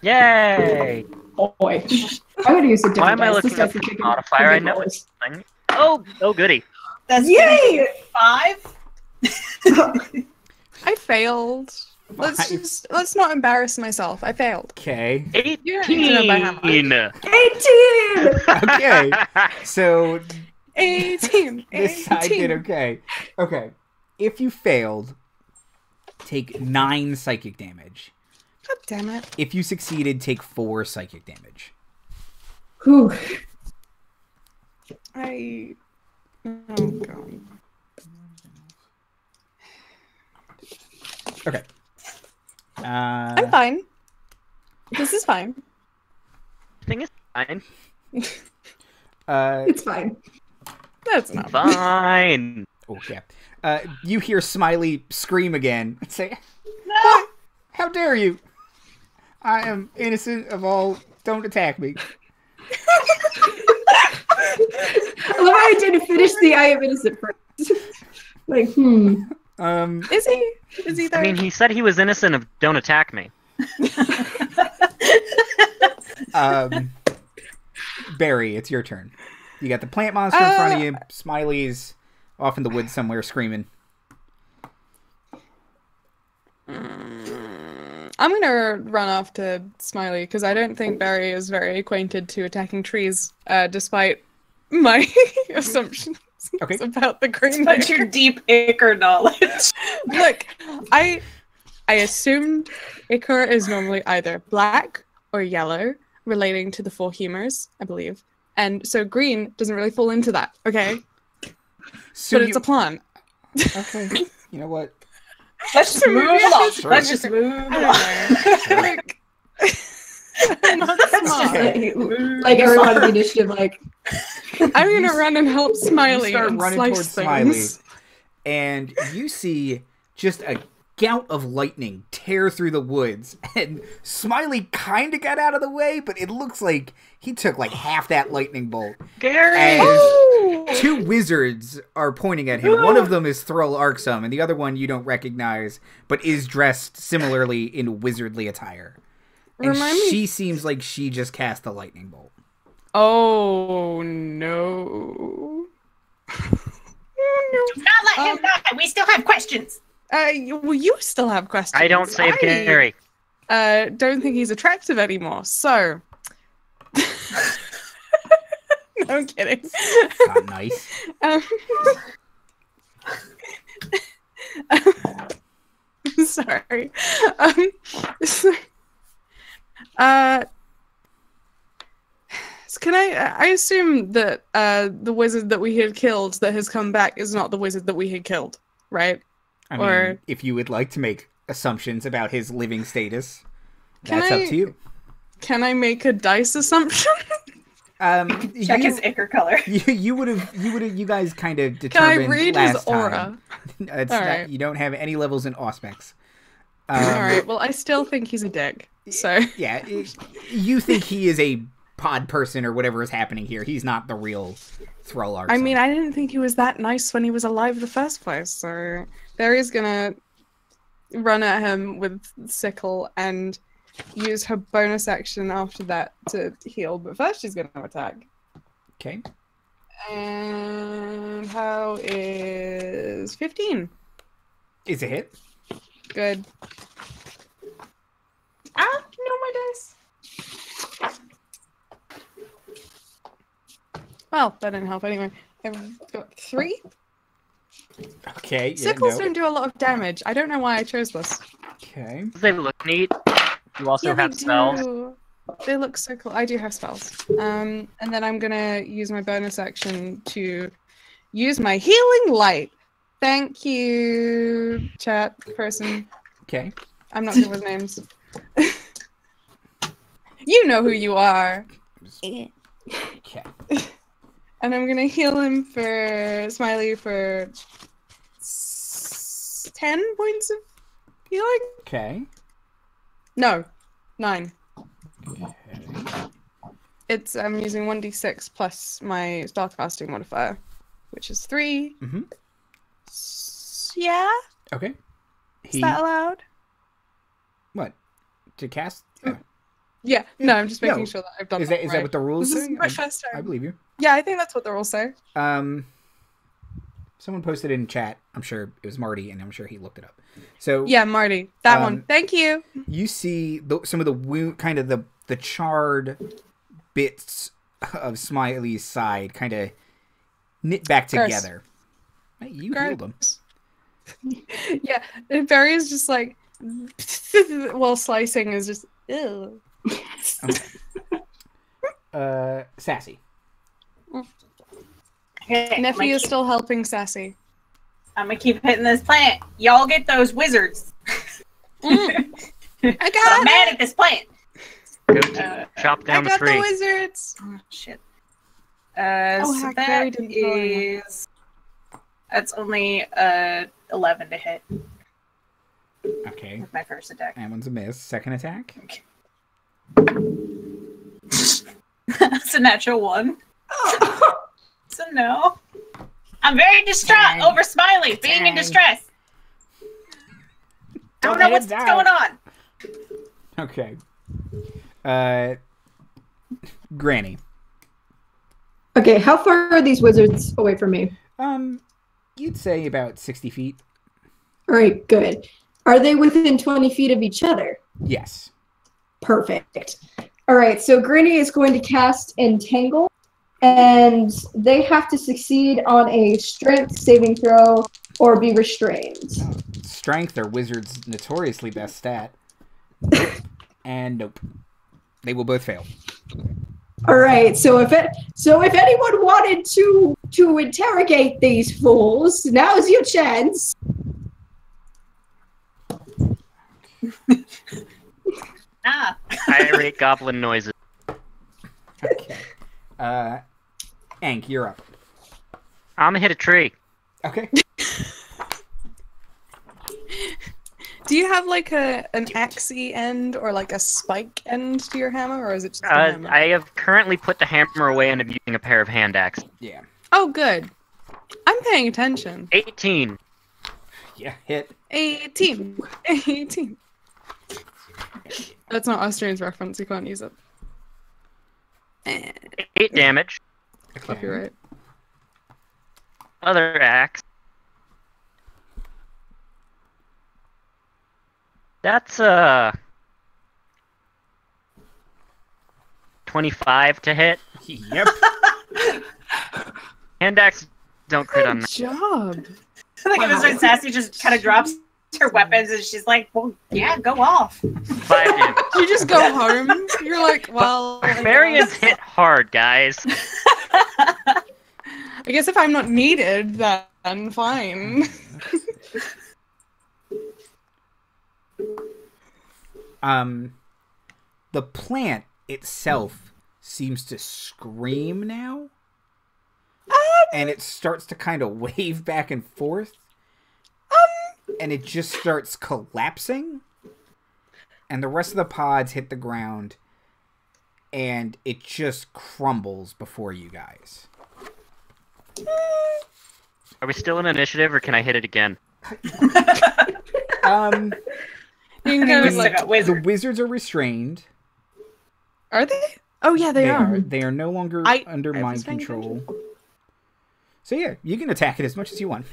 Yay! Boy. I'm gonna use a different Why am I dice. looking This guy's up the kicking modifier? I know rolls. it's thing. Oh, goody. That's Yay! 5? I failed. Let's not embarrass myself. I failed. Okay. 18! You don't need to know by how much. 18! Okay. So 18. this side did 18. okay. Okay. If you failed, take 9 psychic damage. God damn it. If you succeeded, take 4 psychic damage. Whew. Oh god. Okay. I'm fine. This is fine. Thing is fine. It's fine. That's not Fine. Oh, yeah. You hear Smiley scream again and say, No! "How dare you? I am innocent of all. Don't attack me." I love how I didn't finish the I am innocent first. Like, Is he? Is he there? I mean, he said he was innocent of don't attack me. Barry, it's your turn. You got the plant monster in front of you. Smiley's off in the woods somewhere screaming. I'm gonna run off to Smiley because I don't think Barry is very acquainted to attacking trees, despite my assumptions Okay. about the green. But your deep ichor knowledge. Look, I assumed ichor is normally either black or yellow, relating to the 4 humors, I believe. And so green doesn't really fall into that, okay? So But it's a plant. Okay. You know what? Let's just move along. Sure. Let's just move along. Like, I'm not smart. like everyone in the initiative, like, I'm gonna run and help You Smiley start and running slice towards things. Smiley, and you see just a gout of lightning tear through the woods, and Smiley kind of got out of the way, but it looks like he took like half that lightning bolt. Gary! As 2 wizards are pointing at him. One of them is Thrall Arksum, and the other one you don't recognize, but is dressed similarly in wizardly attire. And Remind me- she seems like she just cast the lightning bolt. Oh no. Do not let him die. We still have questions. Well, you still have questions. I don't save Gary. Don't think he's attractive anymore, so. No, I'm kidding. Not nice. Sorry. Can I assume that the wizard that we had killed that has come back is not the wizard that we had killed, right? I mean, if you would like to make assumptions about his living status, that's up to you. Can I make a dice assumption? Check his ichor color. You guys kind of determined. Can I read his last aura? Time. You don't have any levels in Auspex. All right. Well, I still think he's a dick. So yeah, you think he is a pod person or whatever is happening here. He's not the real Thrall. I mean, I didn't think he was that nice when he was alive in the first place. So Barry's gonna run at him with sickle and use her bonus action after that to heal. But first, she's gonna attack. Okay. And how is 15? Is a hit. Good. Ah, no, my dice. Well, that didn't help anyway. I've got 3. Okay. Sickles don't do a lot of damage. I don't know why I chose this. Okay. They look neat. You also have spells. They look so cool. I do have spells. And then I'm gonna use my bonus action to use my healing light. Thank you, chat person. Okay. I'm not good with names. You know who you are. Okay. And I'm gonna heal him for Smiley for 10 points of healing. Okay. No, 9. Okay. It's I'm using 1d6 plus my spellcasting modifier, which is 3. Mm-hmm. Yeah. Okay. Is that allowed? What? To cast? Yeah. No, I'm just making sure that I've done is that. Is that what the rules this say? Is my first time. I believe you. Yeah, I think that's what the rules say. Someone posted in chat. I'm sure it was Marty, and I'm sure he looked it up. So yeah, Marty, that one. Thank you. You see some of the wound, kind of the charred bits of Smiley's side, kind of knit back together. Hey, you healed him. Yeah, and Barry is just like, while slicing is just, ew. Okay. Sassy. Okay, Nephew is still helping Sassy. I'm gonna keep hitting this plant. Y'all get those wizards. I got I'm mad at this plant. Go chop down the tree. I got the wizards. Oh, shit. So that is... That's only 11 to hit. Okay. With my first attack. That one's a miss. Second attack? Okay. That's a natural 1. So no. I'm very distraught over Smiley being in distress. I don't know what's going on. Okay. Granny. Okay, how far are these wizards away from me? You'd say about 60 feet. All right, good. Are they within 20 feet of each other? Yes. Perfect. All right, so Granny is going to cast Entangle, and they have to succeed on a strength saving throw or be restrained. Strength are wizards' notoriously best stat. Nope. And nope. They will both fail. All right, so if anyone wanted to interrogate these fools, now's your chance. I rate goblin noises. Okay. Ank, you're up. I'm gonna hit a tree. Okay. Do you have like an axey end or like a spike end to your hammer, or is it just a hammer? I have currently put the hammer away and I'm using a pair of hand axes. Yeah. Oh, good. I'm paying attention. 18. Yeah, hit. 18. 18. That's not Austrian's reference. You can't use it. 8 damage. Okay. Copyright. Other axe. That's 25 to hit. Yep. Hand axe don't crit on that. Good job. Like if it's when Sassy just kind of drops her weapons, and she's like, "Well, yeah, go off." 5 damage. You just go home. You're like, well. Barbarians hit hard, guys. I guess if I'm not needed, then fine. The plant itself seems to scream now. And it starts to kind of wave back and forth. And it just starts collapsing. And the rest of the pods hit the ground. And it just crumbles before you guys. Are we still in initiative, or can I hit it again? The wizards are restrained. Are they? Oh yeah, they are. They are no longer under mind control. So yeah, you can attack it as much as you want.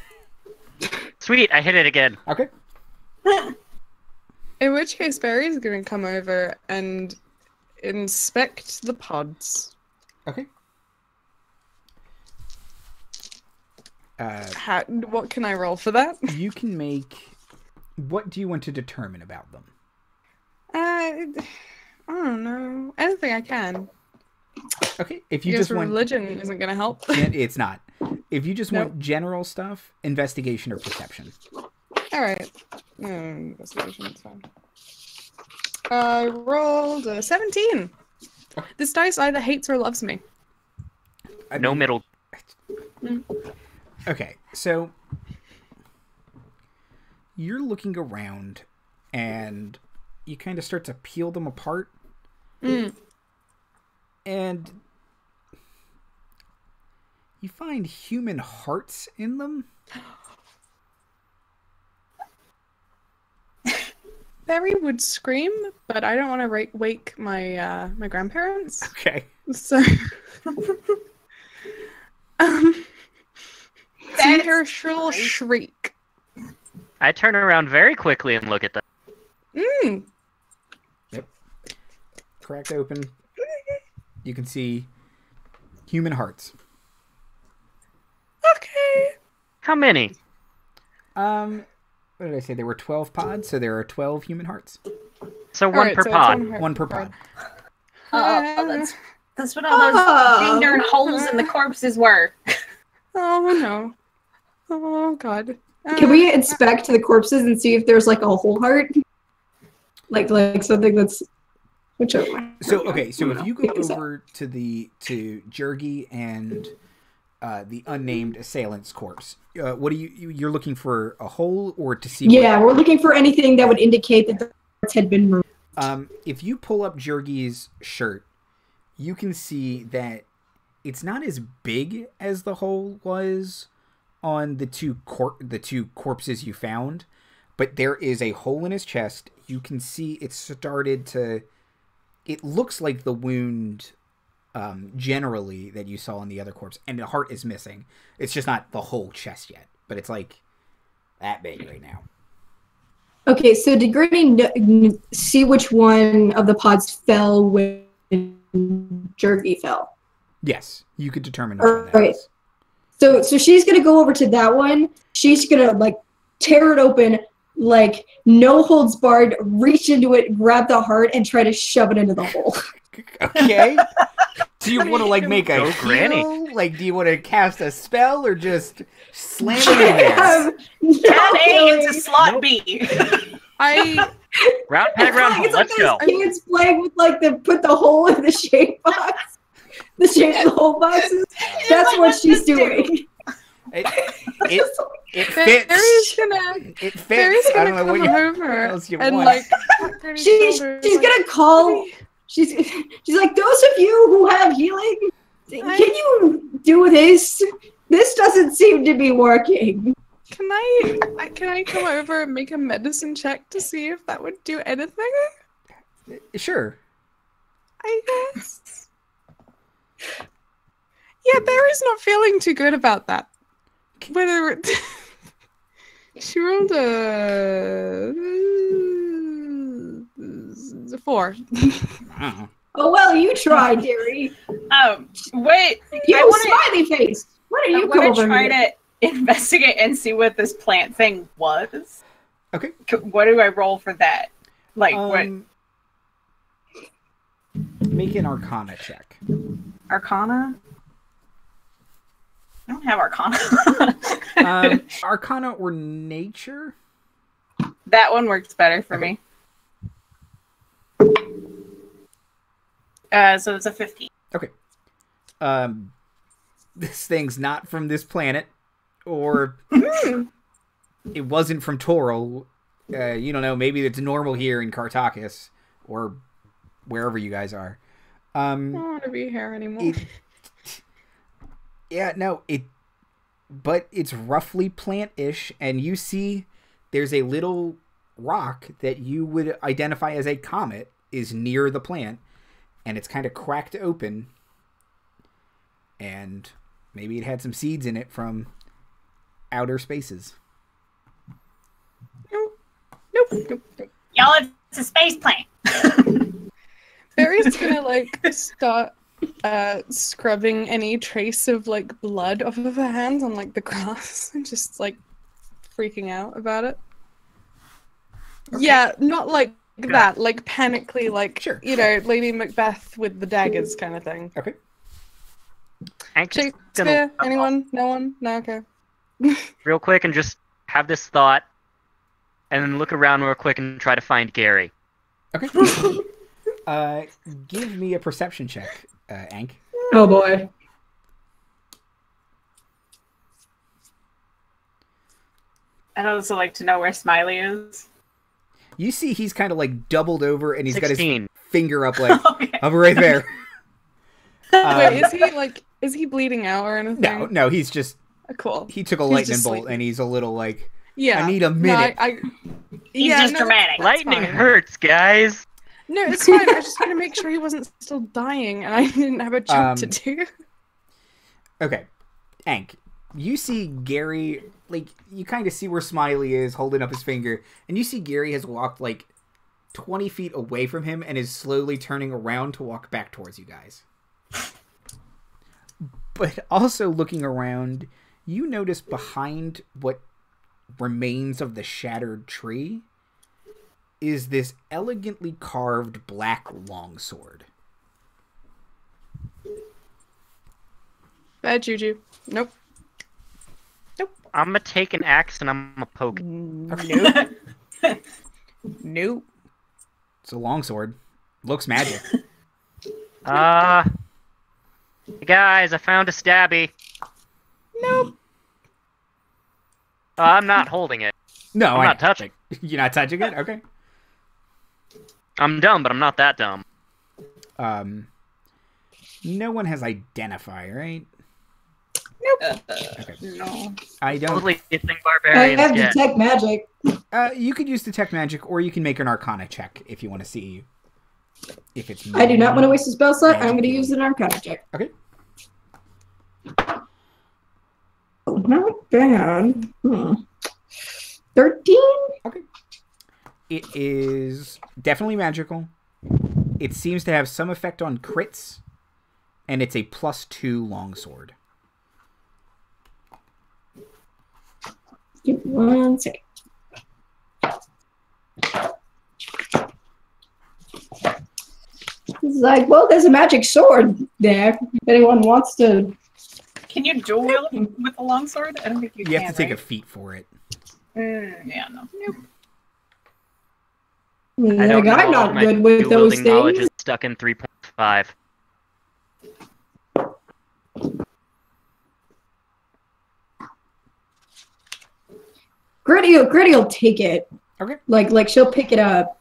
Sweet, I hit it again. Okay. In which case, Barry's going to come over and inspect the pods. Okay. What can I roll for that? You can make... What do you want to determine about them? I don't know. Anything I can. Okay, if you just want... religion isn't going to help. It's not. If you just want general stuff, investigation or perception. Alright. Investigation, it's fine. I rolled a 17. This dice either hates or loves me. No middle. Okay, so... You're looking around, and you kind of start to peel them apart. And you find human hearts in them. Barry would scream, but I don't want to wake my my grandparents. Okay. So, see her shrill shriek. I turn around very quickly and look at them. Yep. Cracked open. You can see human hearts. Okay. How many? What did I say? There were 12 pods, so there are 12 human hearts. So one per pod. One per pod. That's what all those ding darn holes in the corpses were. Oh no. Oh god. Can we inspect the corpses and see if there's like a whole heart? Like something that's whichever. So if you go over to Jergy and the unnamed assailant's corpse, what are you're looking for a hole or to see? Yeah, we're looking for anything that would indicate that the hearts had been removed. If you pull up Jergy's shirt, you can see that it's not as big as the hole was on the two corpses you found, but there is a hole in his chest. You can see it started to... It looks like the wound generally that you saw in the other corpse, and the heart is missing. It's just not the whole chest yet, but it's like that big right now. Okay, so did Gurney see which one of the pods fell when Jergy fell? Yes, you could determine which one that right. is. So she's gonna go over to that one. She's gonna like tear it open, like no holds barred, reach into it, grab the heart, and try to shove it into the hole. Okay. Do you want to like make a granny? heal? Like, do you want to cast a spell or just slam it in there? Add A into slot B. Round peg round hole. Let's go. Kids playing with like put the hole in the shape box. The shape of the hole boxes. That's what she's doing. It fits. It fits. I don't know what else you want. Like, she's gonna call. She's like, those of you who have healing, can you do this? This doesn't seem to be working. Can I come over and make a medicine check to see if that would do anything? Sure. I guess. Yeah, Barry's not feeling too good about that. Whether she rolled a 4. Oh well, you tried, dearie. Wait. You smiley face. What are you trying to investigate and see what this plant thing was? Okay. What do I roll for that? Like what? Make an Arcana check. Arcana? I don't have Arcana. Arcana or Nature? That one works better for me. So it's a 15. Okay. This thing's not from this planet, or it wasn't from Toril. You don't know. Maybe it's normal here in Kartakis, or wherever you guys are. I don't want to be here anymore. But it's roughly plant-ish, and you see there's a little rock that you would identify as a comet is near the plant, and it's kind of cracked open, and maybe it had some seeds in it from outer spaces. Nope. Y'all, it's a space plant. Barry's gonna start scrubbing any trace of blood off of her hands on the grass and just freaking out about it. Okay. Yeah, not that, panically, sure. Lady Macbeth with the daggers kind of thing. Okay. Shakespeare? Anyone? No one? No, okay. Real quick, and just have this thought, and then look around real quick and try to find Gary. Okay. Give me a perception check, Ank. Oh boy. I'd also like to know where Smiley is. You see he's kind of doubled over, and he's 16. got his finger up I'm right there. Wait, is he bleeding out or anything? No, he's just... Cool. He took a lightning bolt, and he's a little yeah, I need a minute. He's just dramatic. Lightning hurts, guys. No, it's fine. I just want to make sure he wasn't still dying, and I didn't have a job to do. Okay. Ank, you see Gary, you kind of see where Smiley is, holding up his finger, and you see Gary has walked, 20 feet away from him and is slowly turning around to walk back towards you guys. But also looking around, you notice behind what remains of the shattered tree is this elegantly carved black longsword. Bad juju. Nope. I'm gonna take an axe and I'm gonna poke it. Nope. Nope. It's a longsword. Looks magic. Hey guys, I found a stabby. Nope. I'm not holding it. No, I'm not touching. You're not touching it? Okay. I'm dumb, but I'm not that dumb. No one has identify, right? Nope. Okay. No. I don't. Totally think I Barbarians have get. detect magic. You could use detect magic, or you can make an Arcana check if you want to see if it's. I do not want to waste a spell slot. I'm magic. going to use an Arcana check. Okay. Oh, not bad. 13? Okay. It is definitely magical. It seems to have some effect on crits, and it's a +2 longsword. Give me 1 second. It's well, there's a magic sword there. If anyone wants to. Can you dual wield with a longsword? I don't think you can. You have to take a feat for it. Yeah, no. Nope. I don't know. I'm not My good with those dual-wielding knowledge things. is stuck in 3.5. Gritty'll take it. Okay. Like she'll pick it up.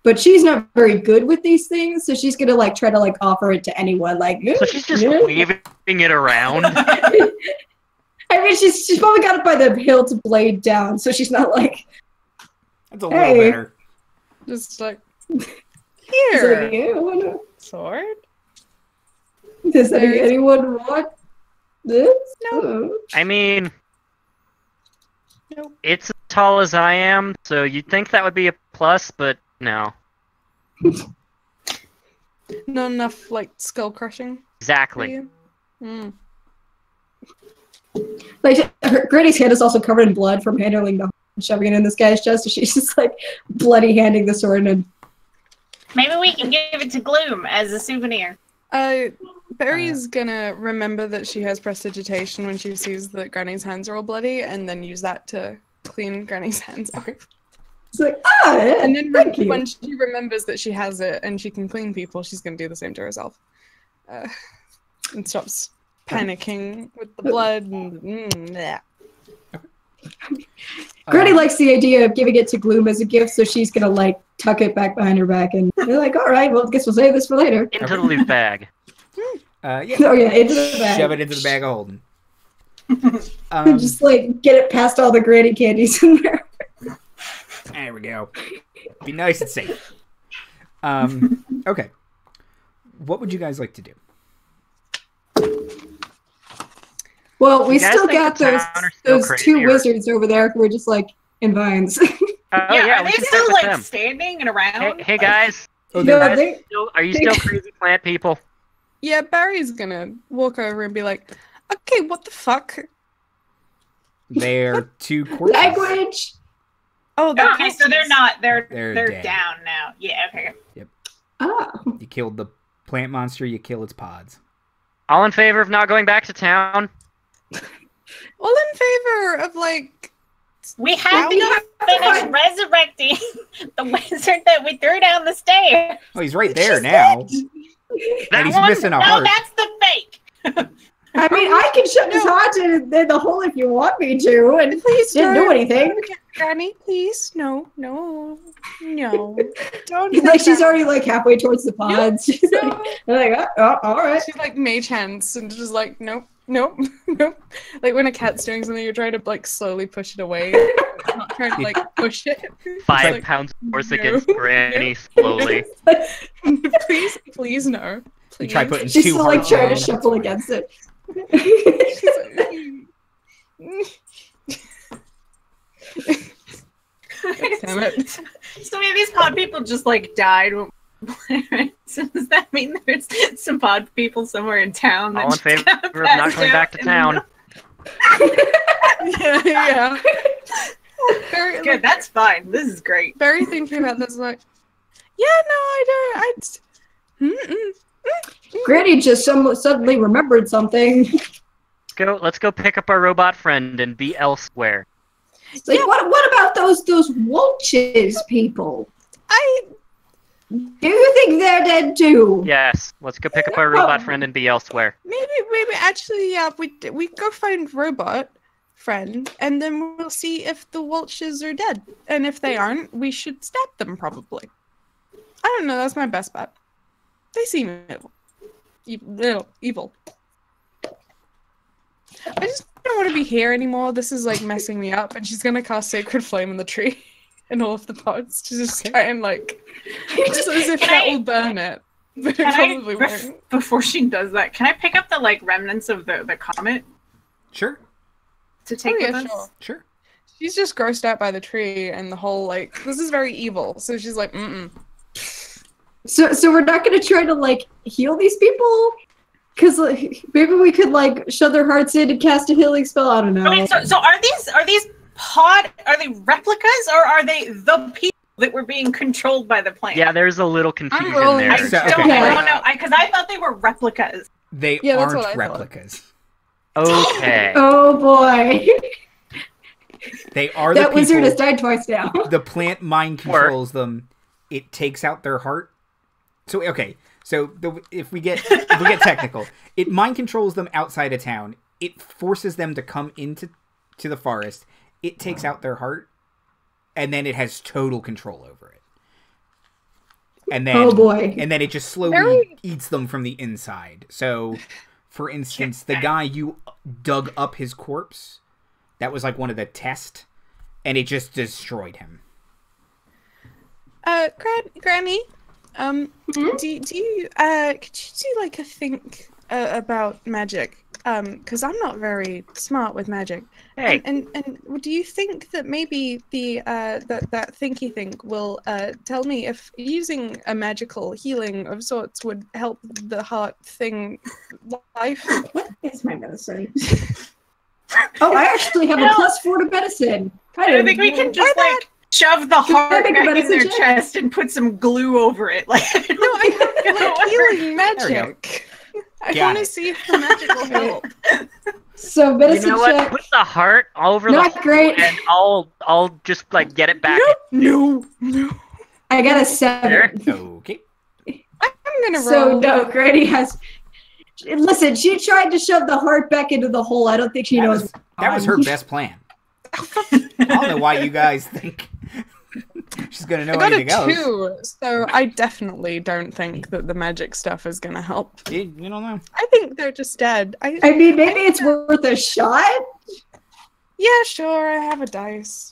But she's not very good with these things, so she's gonna try to offer it to anyone. So she's just waving it around. I mean, she's probably got it by the hilt blade down, so she's not That's a little better. Just here. here. Sword? Does anyone want this? No. I mean, Nope. it's as tall as I am, so you'd think that would be a plus, but no. Not enough skull crushing. Exactly. Gritty's head is also covered in blood from handling the shoving it in this guy's chest. So she's just like bloody handing the sword and. Maybe we can give it to Gloom as a souvenir. Barry's gonna remember that she has prestidigitation when she sees that Granny's hands are all bloody, and then use that to clean Granny's hands off. It's like, and then when she remembers that she has it and she can clean people, she's gonna do the same to herself. And stops panicking with the blood and yeah. Granny likes the idea of giving it to Gloom as a gift, so she's gonna like tuck it back behind her back, and they're like, "All right, well, I guess we'll save this for later." Into the loot bag. Yeah. Oh yeah, into the bag. Shove it into the bag of holding. Just like get it past all the Granny candies in there. There we go. Be nice and safe. Okay. What would you guys like to do? Well, we still got those two wizards over there who are just like in vines. Yeah, are they still like standing and around? Hey guys. Oh, no, are you still crazy plant people? Yeah, Barry's gonna walk over and be like, "Okay, what the fuck?" They're two corpses. Language. Oh, okay, so they're not. They're dead. down now. Yeah. Okay. Yep. Oh. You killed the plant monster. You kill its pods. All in favor of not going back to town? All in favor of like. We have to finish resurrecting the wizard that we threw down the stairs. Oh, he's right there now. And he's missing a heart. No, that's the fake. I mean, I can shove his heart in the hole if you want me to, and please didn't do anything. Granny, please, no. Don't. Like she's already like halfway towards the pods. She's like, oh, all right. She's like mage hands and just like, nope. Like when a cat's doing something, you're trying to like slowly push it away, not trying to like push it. 5 pounds of force against Granny slowly. Please, no. Please. You try putting She's two still like hearts trying to on. shuffle against it. Damn it. So maybe these pod people just like died. So does that mean there's some pod people somewhere in town? All in favor of not going back to town? Yeah. Very, good, that's fine. This is great. Very thinking about this, like, yeah, no, I don't. Granny just suddenly remembered something. Let's go pick up our robot friend and be elsewhere. It's like, what about those Wolches people? Do you think they're dead too? Yes, let's go pick up our robot friend and be elsewhere. Maybe actually, yeah. We go find robot friend, and then we'll see if the Wolches are dead. And if they aren't, we should stab them probably. I don't know. That's my best bet. They seem evil. I just don't want to be here anymore. This is like messing me up. And she's gonna cast Sacred Flame in the tree and all of the pods to just try and like, just as if that will burn it. But it probably won't. Before she does that, can I pick up the like remnants of the comet? Sure. To take with us? Sure. She's just grossed out by the tree and the whole like, this is very evil. So she's like, So we're not gonna try to like heal these people? Because like, maybe we could like shove their hearts in and cast a healing spell. I don't know. Okay, so are these are they replicas or are they the people that were being controlled by the plant? Yeah, there's a little confusion there. I don't know because I thought they were replicas. They aren't replicas. Okay. Oh boy. They are that the wizard people. has died twice now. The plant mind controls them. It takes out their heart. So if we get technical, it mind controls them outside of town. It forces them to come into the forest. It takes out their heart, and then it has total control over it. And then, oh boy! And then it just slowly eats them from the inside. So, for instance, the guy you dug up his corpse, that was like one of the tests, and it just destroyed him. Granny, do you could you do like a think about magic? Because I'm not very smart with magic. Hey. And do you think that maybe that thinky thing will tell me if using a magical healing of sorts would help the heart thing life? What is my medicine? Oh, I actually have a +4 to medicine. I think we can just like shove the heart back in their chest and put some glue over it. Like, healing magic. I want to see if the magic will help. So medicine you know check. Put the heart all over Not the great. and I'll just like get it back. No. I got a 7. Okay. I'm gonna roll. So no, Granny has. Listen, she tried to shove the heart back into the hole. I don't think she knows. That was her best plan. I don't know why you guys think she's gonna know anything else. I got a 2, so I definitely don't think that the magic stuff is gonna help. You don't know. I think they're just dead. I mean, maybe it's worth a shot. Yeah, sure. I have a dice.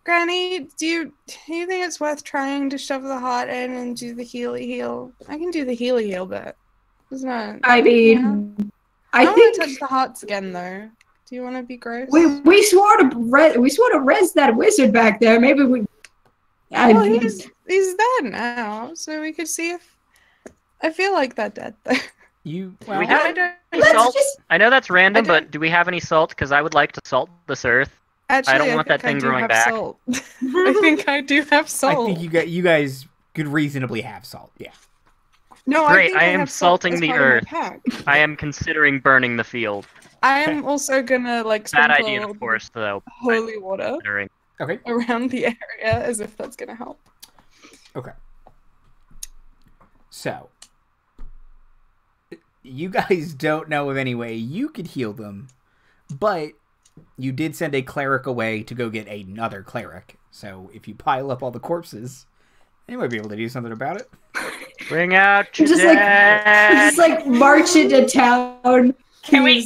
Granny, do you think it's worth trying to shove the heart in and do the heal? I can do the heal bit. It's not. I mean, yeah. I don't think want to touch the hearts again, though. Do you want to be gross? We swore to res that wizard back there. Maybe we. Well, he's dead now, so we could see if. I feel like that dead though. Well, we have any salt? I know that's random, but do we have any salt? Because I would like to salt this earth. Actually, I don't want that thing growing back. Salt. I think I do have salt. I think you guys could reasonably have salt. Yeah. No, great. I am salting the earth. I am considering burning the field. I am also gonna like bad idea, of course, though. Holy water. Okay. Around the area, as if that's gonna help. Okay. So, you guys don't know of any way you could heal them, but you did send a cleric away to go get another cleric. So if you pile up all the corpses, they might be able to do something about it. Bring out your just like march into town. Can we?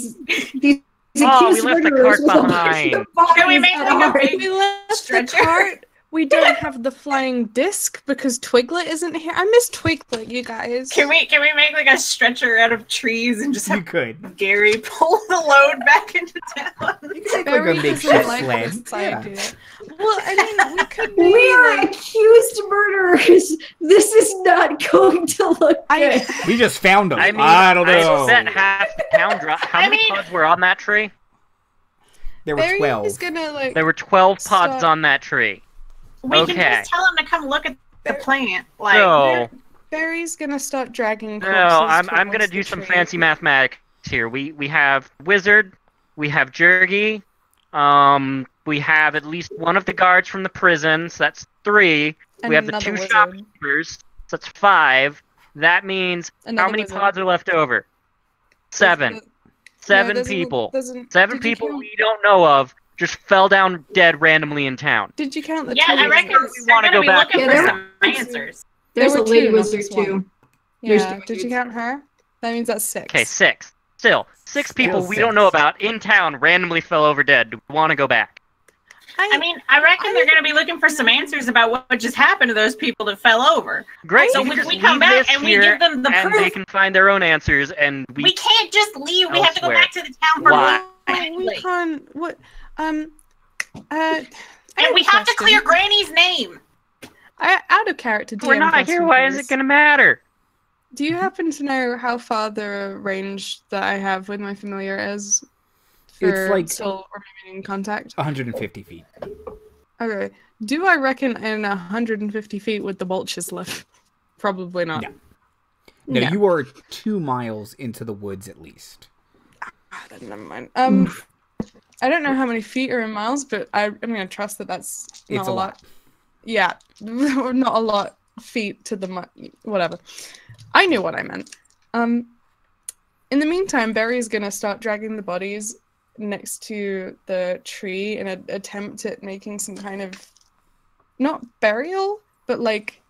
These we left the cart behind. Can we make like a we left the cart? We don't have the flying disc because Twiglet isn't here. I miss Twiglet, you guys. Can we make like a stretcher out of trees and just have Gary pull the load back into town? You can make like a makeshift sled. Well, I mean, we could. We are accused murderers. This is not going to look good. We just found them. I mean, I don't know. I bet half the town dropped. How many pods were on that tree? There were 12. There were 12 pods on that tree. We can just tell him to come look at the plant. Like, so, Barry's gonna start dragging. No, I'm gonna do some fancy mathematics here. We have wizard, we have Jergy, we have at least one of the guards from the prison, so that's 3. And we have the 2 shopkeepers, so that's 5. That means how many pods are left over? 7. 7 people. 7 people we don't know of. Just fell down dead randomly in town. Did you count the? Yeah, I reckon we want to go back. Looking for some answers. There's a lady wizard too. Yeah. Did you count her? That means that's 6. Okay, 6. Still, 6 people we don't know about in town randomly fell over dead. Do we want to go back? I mean, I reckon they're going to be looking for some answers about what just happened to those people that fell over. Great. So if we come back and we give them the proof, they can find their own answers, and we can't just leave. We have to go back to the town for we can't. What? And we have to clear Granny's name. Out of character. We're not here. Why is it going to matter? Do you happen to know how far the range that I have with my familiar is? It's like still remaining in contact. 150 feet. Okay. Do I reckon in 150 feet would the vultures live? Probably not. No, you are 2 miles into the woods at least. Then never mind. I don't know how many feet are in miles, but I'm going to trust that that's not a lot. Yeah, not a lot feet to the whatever. I knew what I meant. In the meantime, Barry's going to start dragging the bodies next to the tree in an attempt at making some kind of, not burial, but like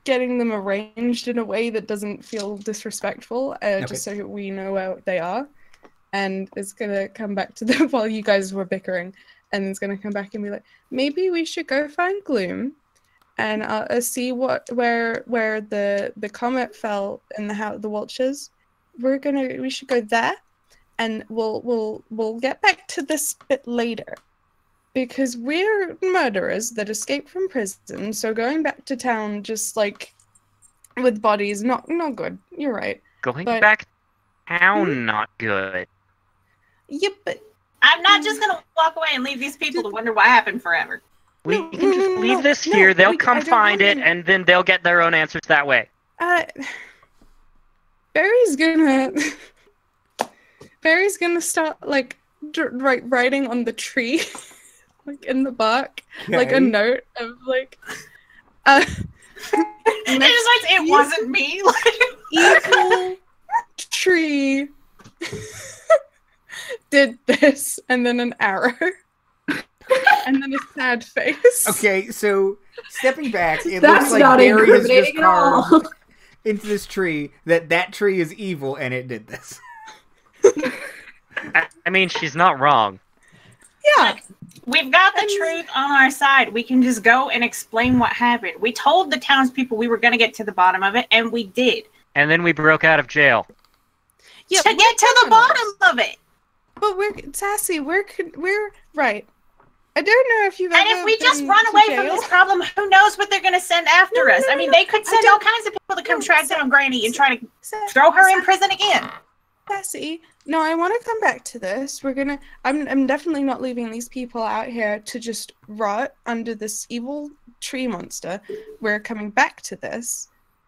getting them arranged in a way that doesn't feel disrespectful, just so we know where they are. And it's gonna come back to them while you guys were bickering, and it's gonna come back and be like, maybe we should go find Gloom, and see where the comet fell and the vultures. We should go there, and we'll get back to this bit later, because we're murderers that escaped from prison. So going back to town just like with bodies, not good. You're right. Going back to town, not good. Yep, but I'm not just gonna walk away and leave these people to wonder what happened forever. We can just leave this here. They'll come find it, and then they'll get their own answers that way. Barry's gonna start like writing on the tree, like in the bark, like a note of like. It wasn't me. Evil tree did this, and then an arrow, and then a sad face. Okay, so stepping back, it looks like Barry has just carved into this tree that tree is evil, and it did this. I mean, she's not wrong. Yeah. Look, we've got the truth on our side. We can just go and explain what happened. We told the townspeople we were going to get to the bottom of it, and we did. And then we broke out of jail. Yeah, to get to the bottom of it. But Sassy, we're right. I don't know if you've ever And if we just run away from this problem, who knows what they're going to send after us? I mean, they could send all kinds of people to come track down Granny and try to throw her in prison again. Sassy, no, I want to come back to this. I'm definitely not leaving these people out here to just rot under this evil tree monster. We're coming back to this.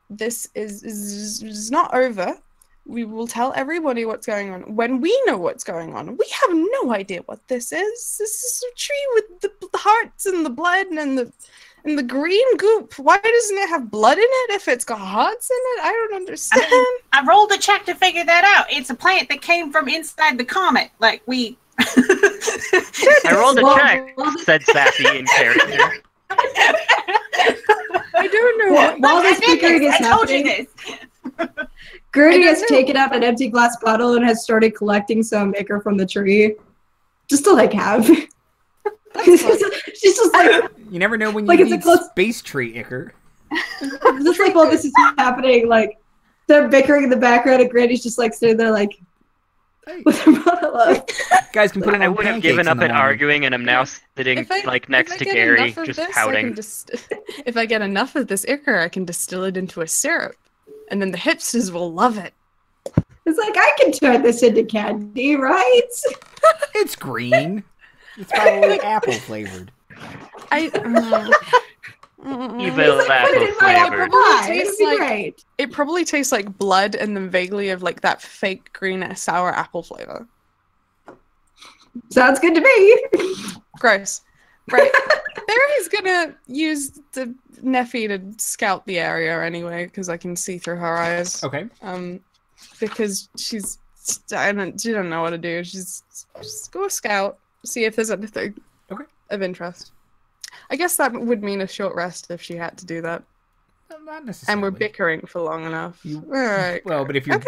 This is not over. We will tell everybody what's going on. When we know what's going on, we have no idea what this is. This is a tree with the hearts and the blood and the green goop. Why doesn't it have blood in it if it's got hearts in it? I don't understand. I rolled a check to figure that out. It's a plant that came from inside the comet. Like, we... I rolled a check, said Sassy in character. I don't know. While this bickering is happening, Gertie has taken out an empty glass bottle and has started collecting some ichor from the tree. Just to, like, have. She's just like... You never know when you need space tree ichor. Just like while this is happening, like, they're bickering in the background and Granny's just, like, sitting there, like, with her bottle up. Guys can put it on. I would have given up at arguing, and I'm now sitting next to Gary, just pouting. If I get enough of this ichor, I can distill it into a syrup, and then the hipsters will love it. It's like, I can turn this into candy, right? It's green. It's probably apple flavored. Evil apple flavored. It probably tastes like blood and then vaguely of like that fake green sour apple flavor. Sounds good to me. Gross. Right. Barry's gonna use the Neffy to scout the area anyway, because I can see through her eyes. Okay. Because she don't know what to do. She's just go scout, see if there's anything of interest. I guess that would mean a short rest if she had to do that. Not necessarily. And we're bickering for long enough. All right. Well, but if you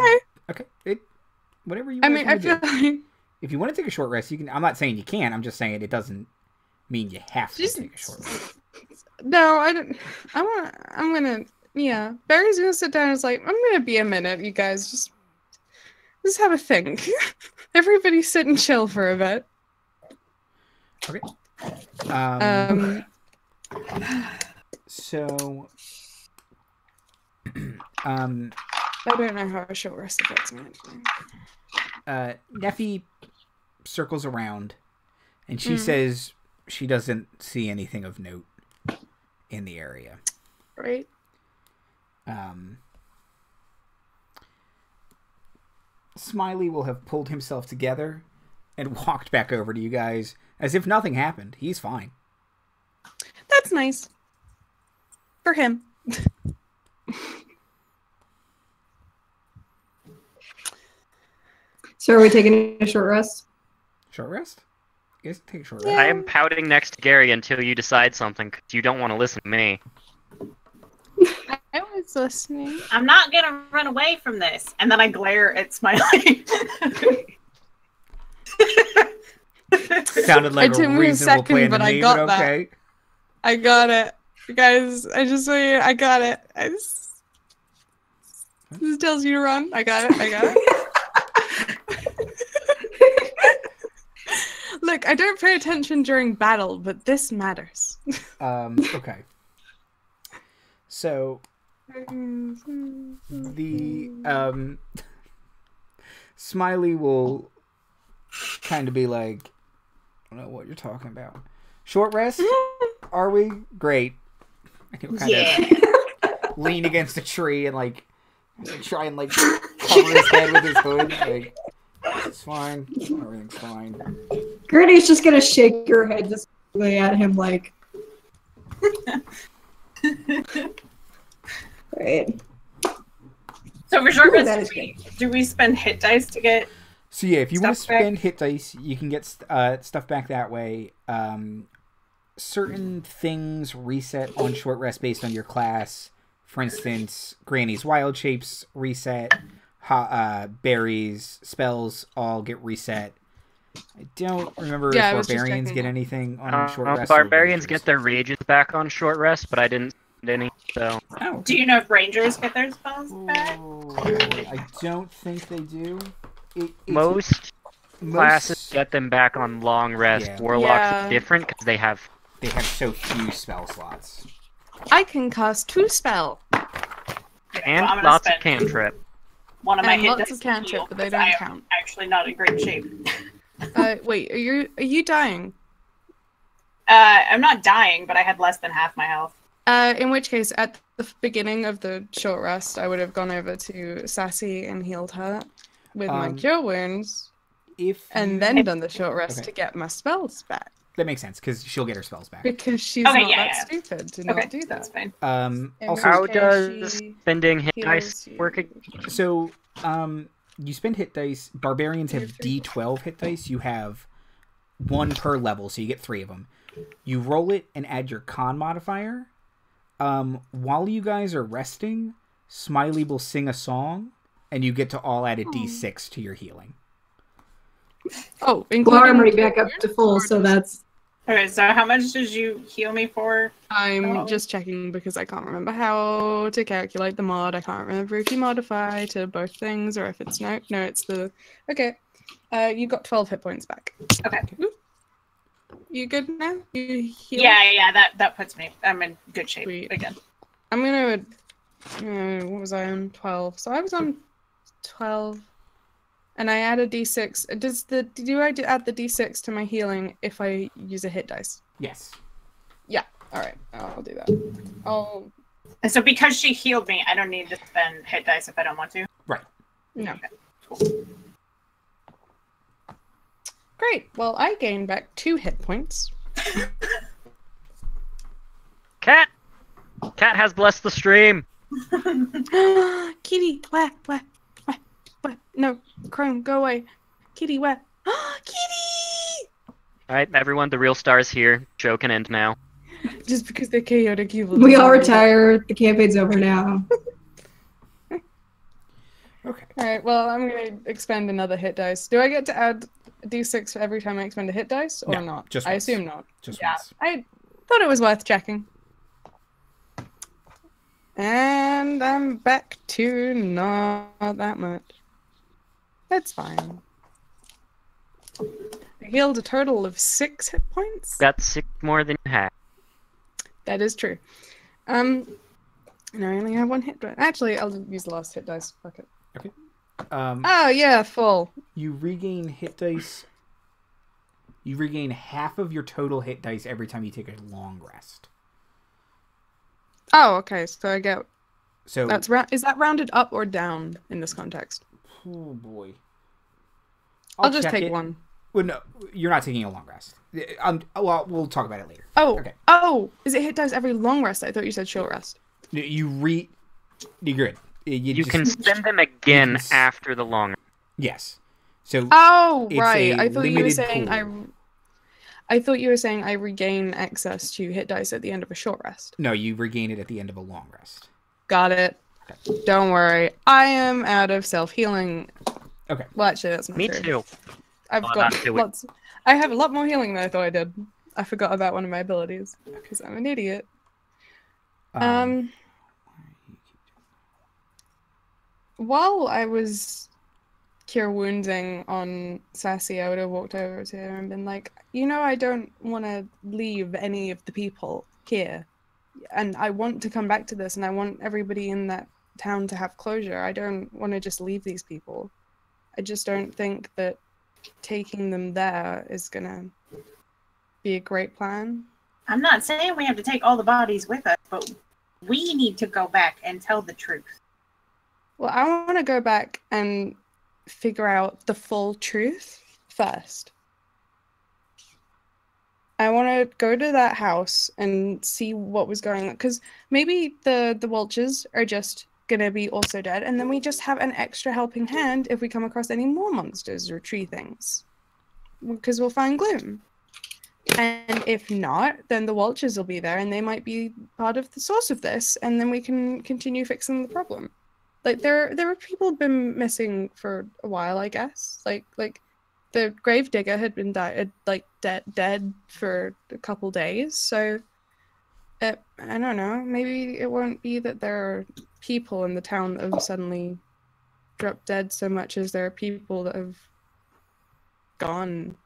whatever you. I mean, I feel like if you want to take a short rest, you can. I'm not saying you can. I'm just saying it doesn't mean you have to take a short rest. No, I don't. I'm gonna. Yeah, Barry's gonna sit down and is like, I'm gonna be a minute, you guys. Just have a think. Everybody sit and chill for a bit. Okay. So, I don't know how a short rest affects me. Neffy circles around, and she says she doesn't see anything of note in the area. Right. Smiley will have pulled himself together and walked back over to you guys as if nothing happened. He's fine. That's nice. For him. So are we taking a short rest? Short rest? You guys take a short rest. I am pouting next to Gary until you decide something, because you don't want to listen to me. I was listening. I'm not gonna run away from this. And then I glare at Smiley. Sounded like a reasonable plan to me, but okay. I got it. Guys, I got it. This tells you to run. I got it. Look, I don't pay attention during battle, but this matters. Okay. So, the, Smiley will kind of be like, don't know what you're talking about. Short rest? Are we? Great. I can kind of lean against a tree and like try and like cover his head with his hood. Like, it's fine. Everything's fine. Gertie's just gonna shake your head just at him like. Right. So for short rest, do we spend hit dice to get? So yeah, if you want to spend hit dice, you can get stuff back that way. Certain things reset on short rest based on your class. For instance, Granny's wild shapes reset. Berries, spells all get reset. I don't remember if Barbarians get anything on short rest. Barbarians get their rages back on short rest, but I didn't spend any. So. Oh. Do you know if Rangers get their spells back? I don't think they do. Most classes get them back on long rest. Yeah. Warlocks is different because they have so few spell slots. I can cast 2 spell. And lots of cantrip. One of my hit lots of cantrip, but they don't count. Actually, not in great shape. Wait, are you dying? I'm not dying, but I had less than half my health. In which case, at the beginning of the short rest, I would have gone over to Sassy and healed her with my cure wounds, and then done the short rest to get my spells back. That makes sense, because she'll get her spells back. Because she's not that stupid to not do that. That's fine. Also, how does spending hit dice work? So, you spend hit dice. Barbarians have D12 hit dice. You have 1 per level, so you get 3 of them. You roll it and add your con modifier. While you guys are resting, Smiley will sing a song, and you get to all add a D6 to your healing. Oh, well, I'm already back up to full, so that's... Okay, so how much did you heal me for? I'm just checking because I can't remember how to calculate the mod. I can't remember if you modify to both things or if it's no, it's the... Okay, you got 12 hit points back. Okay. You good now? You healed? Yeah, that puts me... I'm in good shape again. I'm gonna... what was I on? 12. So I was on 12... And I add a d6. Do I add the d6 to my healing if I use a hit dice? Yes. Yeah. All right. I'll do that. And so because she healed me, I don't need to spend hit dice if I don't want to? Right. No. Okay. Cool. Great. Well, I gained back 2 hit points. Cat has blessed the stream. Kitty, whack. No, Chrome, go away. Kitty, wet. Kitty! Alright, everyone, the real star's here. Show can end now. Just because they're chaotic evil. We all retire. The campaign's over now. Okay. Alright, well, I'm going to expend another hit dice. Do I get to add a d6 for every time I expend a hit dice, or not? Just I once. assume not. Just yeah. once. I thought it was worth checking. And I'm back to not that much. That's fine. I healed a total of 6 hit points. Got 6 more than you had. That is true. And I only have 1 hit dice. Actually, I'll use the last hit dice. Fuck it. Okay. Oh yeah, full. You regain hit dice. You regain half of your total hit dice every time you take a long rest. Oh, okay. So I get. So that's is that rounded up or down in this context? Oh boy. I'll just take 1. Well, no, you're not taking a long rest. Well, we'll talk about it later. Oh. Okay. Oh, is it hit dice every long rest? I thought you said short rest. You're good. You can spend them again after the long rest. Yes. So. Oh, right. I thought you were saying pool. I thought you were saying I regain access to hit dice at the end of a short rest. No, you regain it at the end of a long rest. Got it. Okay. Don't worry. I am out of self-healing. Okay. Well, actually, that's not true. Me too. I've got lots. I have a lot more healing than I thought I did. I forgot about one of my abilities because I'm an idiot. While I was cure wounding on Sassy, I would have walked over to her and been like, I don't want to leave any of the people here. And I want to come back to this, and I want everybody in that town to have closure. I don't want to just leave these people. I just don't think that taking them there is gonna be a great plan. I'm not saying we have to take all the bodies with us, but we need to go back and tell the truth. Well, I want to go back and figure out the full truth first. I want to go to that house and see what was going on. Because maybe the vultures are just going to be also dead. And then we just have an extra helping hand if we come across any more monsters or tree things. Because we'll find Gloom. And if not, then the vultures will be there. And they might be part of the source of this. And then we can continue fixing the problem. Like, there are people who've been missing for a while, I guess. Like the gravedigger had been dead for a couple days, so I don't know. Maybe it won't be that there are people in the town that have suddenly dropped dead so much as there are people that have gone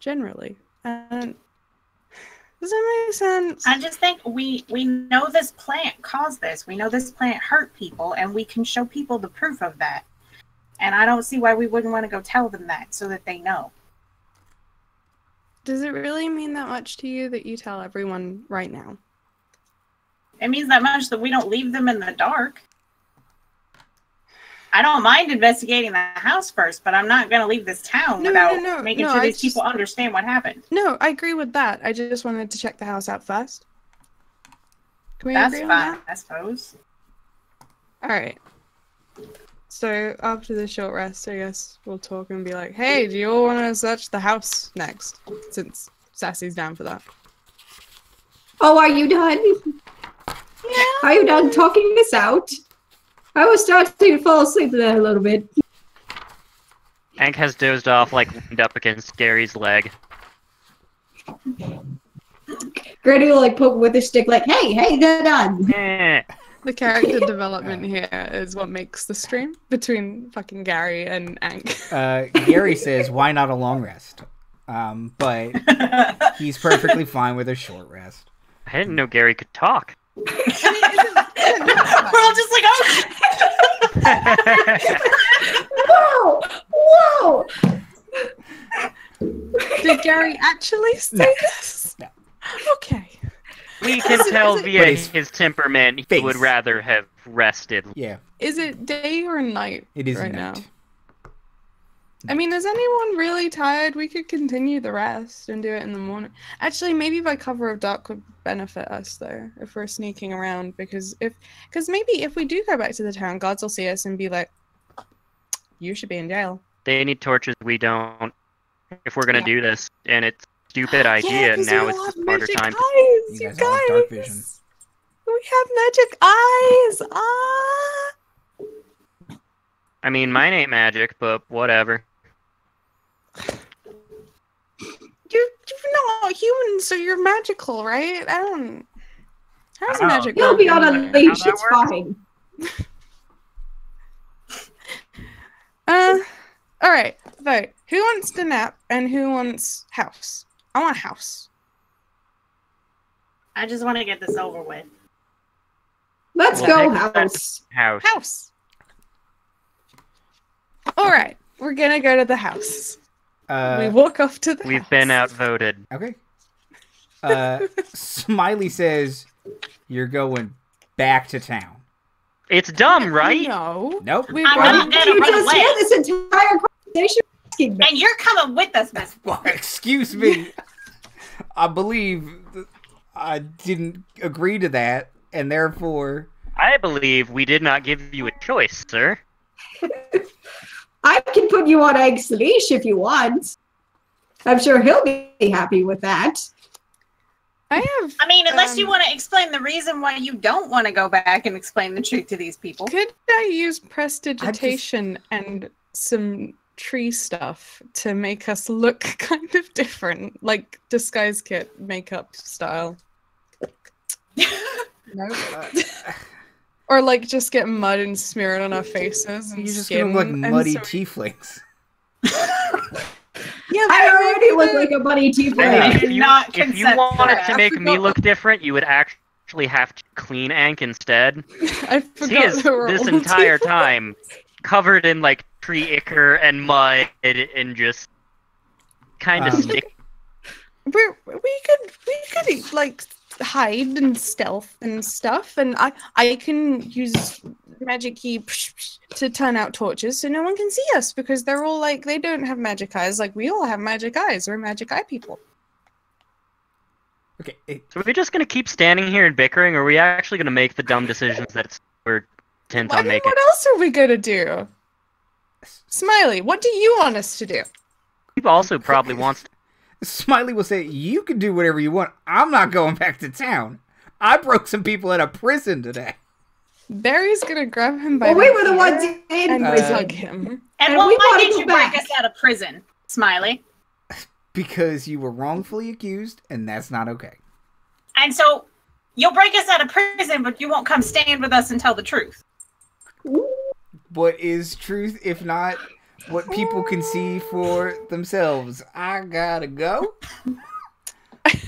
generally. Does that make sense? I just think we know this plant caused this. We know this plant hurt people, and we can show people the proof of that. And I don't see why we wouldn't want to go tell them that so that they know. Does it really mean that much to you that you tell everyone right now? It means that much that we don't leave them in the dark. I don't mind investigating the house first, but I'm not going to leave this town without making sure these people understand what happened. No, I agree with that. I just wanted to check the house out first. Can we That's agree on fine, that? I suppose. All right. So after the short rest, I guess we'll talk and be like, hey, do you all want to search the house next? Since Sassy's down for that. Oh, are you done? Yeah. Are you done talking this out? I was starting to fall asleep there a little bit. Hank has dozed off, like, leaned up against Gary's leg. Grady will like poke with a stick like, hey, they're done. Eh. The character development here is what makes the stream between fucking Gary and Ank. Gary says, why not a long rest? But he's perfectly fine with a short rest. I didn't know Gary could talk. We're all just like, oh! Whoa! Did Gary actually say this? No. Okay. We can tell via his temperament he face. would rather have rested. Yeah. Is it day or night? It is right night. now. I mean, is anyone really tired? We could continue the rest and do it in the morning. Actually, maybe by cover of dark would benefit us though, if we're sneaking around. Because maybe if we do go back to the town, gods will see us and be like, "You should be in jail." They need torches. We don't. If we're gonna do this, and it's a stupid idea, now it's a smarter time. You guys all have dark vision. We have magic eyes. Ah. I mean, mine ain't magic, but whatever. You're not human, so you're magical, right? I don't. How's Oh. magic? You'll be on a How leash, that it's works? fine. Alright, vote. Who wants to nap and who wants house? I want house. I just want to get this over with. Let's Well, go, take house. House. House! Alright, we're gonna go to the house. We walk off to the We've house. been outvoted. Okay. Smiley says, you're going back to town. It's dumb, right? No. Nope. We I'm were- not gonna You run just away. had this entire conversation asking me. And you're coming with us, Miss. Well, excuse me. I believe I didn't agree to that, and therefore... I believe we did not give you a choice, sir. I can put you on Egg's leash if you want. I'm sure he'll be happy with that. I have. I mean, unless you want to explain the reason why you don't want to go back and explain the truth to these people. Could I use prestidigitation and some tree stuff to make us look kind of different, like disguise kit makeup style? No. Or like just get mud and smear it on our faces and You're just skin. gonna look like and muddy so- tieflings. Yeah, I but already look the- like a bunny I tiefling. mean, did not if you consent for wanted that. to make me look different, you would actually have to clean Ank instead. I He forgot is there were this old entire people. time covered in like tree ichor and mud and just kind of Um, stick. we could like hide and stealth and stuff, and I can use magic key to turn out torches so no one can see us, because they're all like, they don't have magic eyes like we all have magic eyes. We're magic eye people. Okay. So are we just gonna keep standing here and bickering, or are we actually gonna make the dumb decisions that we're intent on making? What else are we gonna do? Smiley, what do you want us to do? He also probably wants to. Smiley will say, "You can do whatever you want. I'm not going back to town. I broke some people out of prison today." Barry's gonna grab him by we were the ones in and prison. hug him. And we why wanna did go you back. break us out of prison, Smiley? Because you were wrongfully accused, and that's not okay. And so you'll break us out of prison, but you won't come stand with us and tell the truth. What is truth if not what people can see for themselves? I gotta go.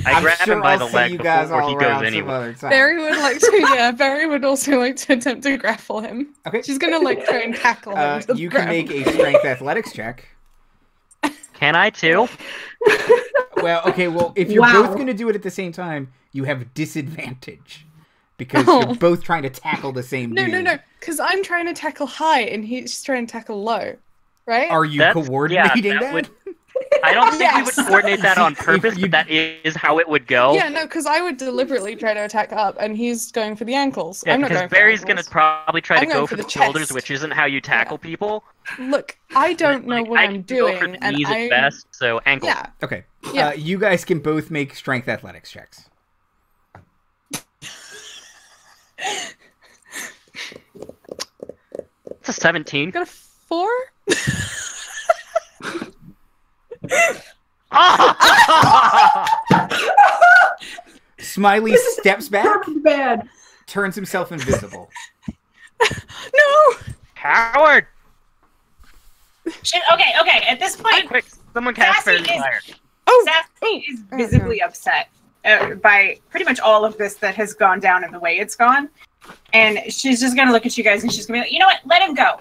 I grab him by the I'll see leg you guys before all he around goes some anywhere. other time. Barry would like to, yeah. Barry would also like to attempt to grapple him. Okay. She's gonna like try and tackle him. To the You can ground. make a strength athletics check. Can I too? Well, okay, well, if you're Wow. both going to do it at the same time, you have disadvantage. Because you're both trying to tackle the same dude. No, because I'm trying to tackle high and he's trying to tackle low, right? Are you coordinating that? would- I don't think we would Yes. coordinate that on purpose, you- but that is how it would go. Yeah, no, because I would deliberately try to attack up, and he's going for the ankles. Yeah, I'm not because going for Barry's the gonna ankles. probably try I'm to going go for for the the shoulders, chest. which isn't how you tackle people. Look, I don't know what I I'm can go for doing, the and knees I at best, so ankle. yeah. Okay. Yeah. You guys can both make strength athletics checks. It's a 17. Got a 4? Smiley steps back, Bad. turns himself invisible. No! Coward! Shit, okay. At this point, Quick, someone cast Sassy Fairy is- Fire. Oh! Sassy is visibly upset by pretty much all of this that has gone down and the way it's gone. And she's just going to look at you guys and she's going to be like, you know what? Let him go.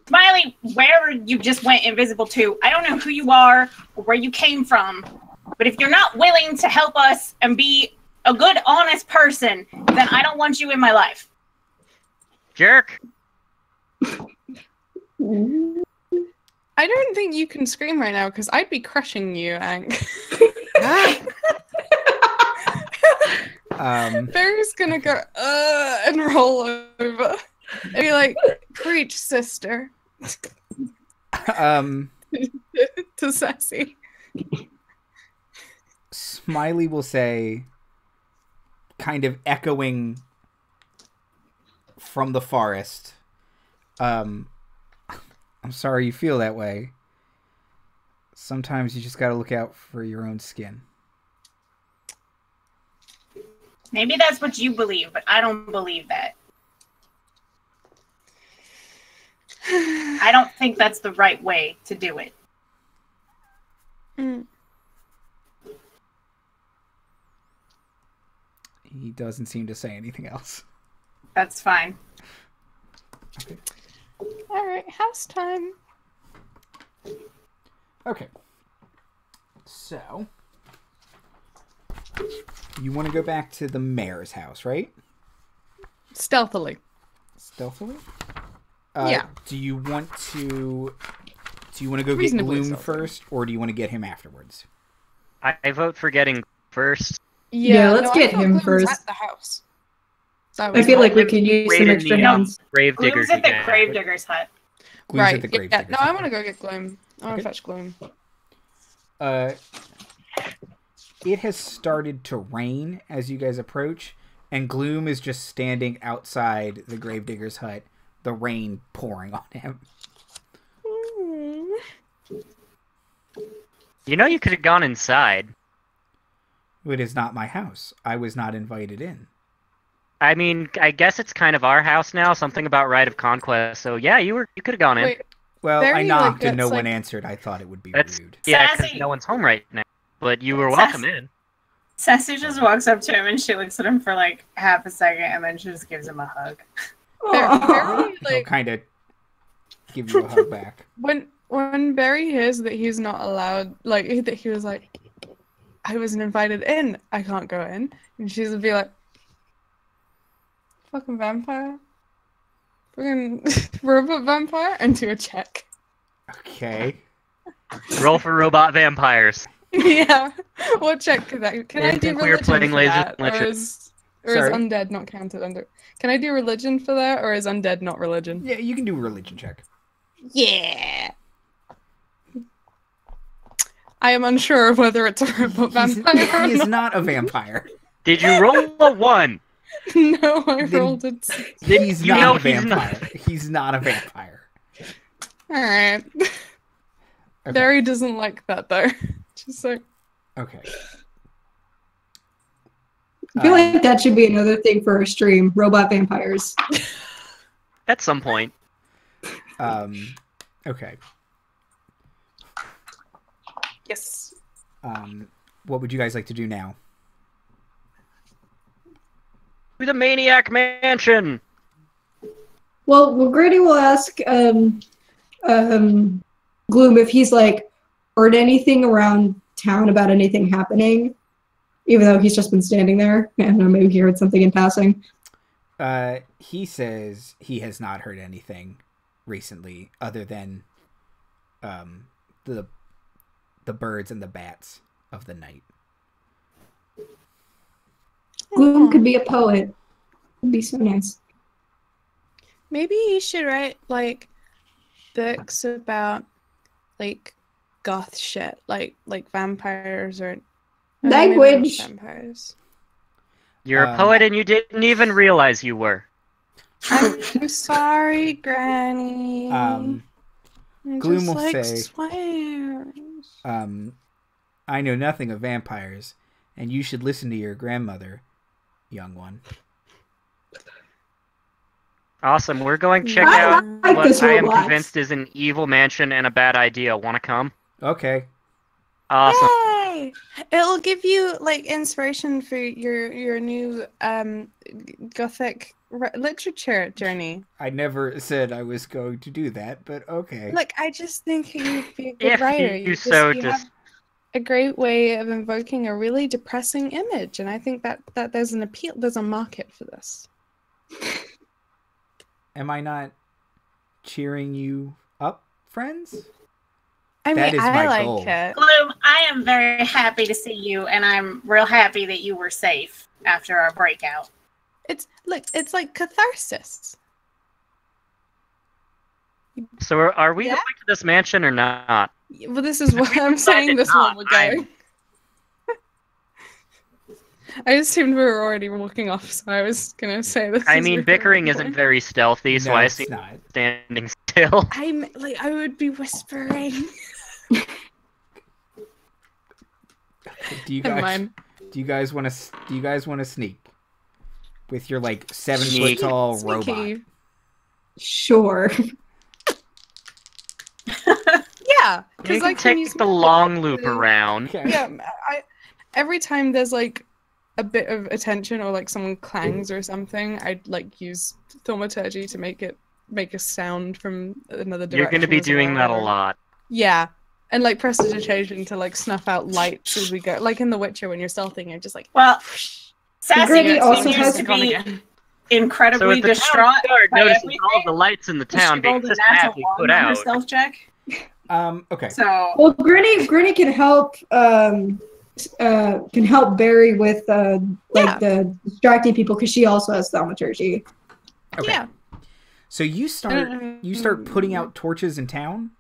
Smiley, wherever you just went invisible to, I don't know who you are or where you came from, but if you're not willing to help us and be a good, honest person, then I don't want you in my life. Jerk! I don't think you can scream right now, because I'd be crushing you, Ank. Barry's gonna go, and roll over. And be like, preach, sister. To Sassy. Smiley will say, kind of echoing from the forest, I'm sorry you feel that way. Sometimes you just gotta look out for your own skin. Maybe that's what you believe, but I don't believe that. I don't think that's the right way to do it. Mm. He doesn't seem to say anything else. That's fine. Okay. Alright, house time. Okay. So, you want to go back to the mayor's house, right? Stealthily. Stealthily? Yeah. Do you want to go get Reasonably Gloom stealthily. first, or do you want to get him afterwards? I vote for getting first. Yeah, let's I get thought him Gloom was first. at the house. That I was feel my- like we could use some Raided extra the, hands. Grave Gloom's diggers at the again. Gravedigger's hut. Gloom's right. at the grave Yeah, diggers. no, I want to go get Gloom. I want Okay. to fetch Gloom. It has started to rain as you guys approach, and Gloom is just standing outside the gravedigger's hut, the rain pouring on him. You know you could have gone inside. It is not my house. I was not invited in. I mean, I guess it's kind of our house now. Something about right of conquest. So yeah, you could have gone in. Wait, Well, Very, I knocked like, and no that's one like- answered. I thought it would be That's rude. yeah, because Sassy. no one's home right now. But you were welcome in. Sassy just walks up to him and she looks at him for like half a second and then she just gives him a hug. Barry, He'll like, kind of give you a hug back. when Barry hears that he's not allowed, like, that he was like, I wasn't invited in. I can't go in. And she's gonna be like, fucking vampire. Fucking robot vampire. And do a check. Okay. Roll for robot vampires. Yeah. What check could that? Can I do think we were religion playing for Laser that? Lecture. Or is Sorry? undead not counted under? Can I do religion for that, or is undead not religion? Yeah, you can do a religion check. Yeah. I am unsure of whether it's a robot vampire. He is or not. not a vampire. Did you roll a 1? No, I Then- rolled it. He's You not know a he's not. vampire. He's not a vampire. All right. Okay. Barry doesn't like that though. Just like Okay. I feel like that should be another thing for our stream. Robot vampires. At some point. Okay. yes. What would you guys like to do now? To the Maniac Mansion! Well, Grady will ask Gloom if he's like heard anything around town about anything happening, even though he's just been standing there. I don't know, maybe he heard something in passing. He says he has not heard anything recently other than the birds and the bats of the night. Gloom could be a poet. It'd be so nice. Maybe you should write like books about like goth shit, like vampires or maybe not Language. vampires. You're a poet and you didn't even realize you were. I'm sorry, Granny. I Gloom just will like say, swears. I know nothing of vampires, and you should listen to your grandmother, young one. Awesome, we're going to check I out like what this I am robot. convinced is an evil mansion and a bad idea. Wanna come? Okay. Awesome. Yay! It'll give you like inspiration for your new gothic literature journey. I never said I was going to do that, but okay. Look, I just think you'd be a good If writer. you so you just... have a great way of invoking a really depressing image, and I think that there's an appeal. There's a market for this. Am I not cheering you up, friends? I That mean, is I my like goal. it. Gloom, I am very happy to see you, and I'm real happy that you were safe after our breakout. It's like catharsis. So are we Yeah? going to this mansion or not? Well, this is what I'm saying. This one will go. I assumed we were already walking off, so I was gonna say this. I is mean, your bickering favorite isn't point. very stealthy, so No, I it's assume not. standing still. I'm like I would be whispering. Do you Never guys? mind. Do you guys want to sneak with your like 7 foot Sneak. tall robot? Sneaky. Sure. Yeah, You because can I can take use the magic long loop to- around. Okay. Yeah, every time there's like a bit of attention or like someone clangs or something, I'd like use thaumaturgy to make a sound from another direction. You're going to be as doing well, that a or- lot. Yeah, and like prestidigitation to like snuff out lights as we go, like in The Witcher when you're stealthing, you're just like. Well, Sassy Grady also continues has to gone be again. So incredibly if the distraught town guard by notices everything. all the lights in the town She being rolled a natural systematically one put on her out, stealth check. Okay. So Well, Granny can help Barry with Yeah. the distracting people because she also has thaumaturgy. Okay. Yeah. So you start putting out torches in town.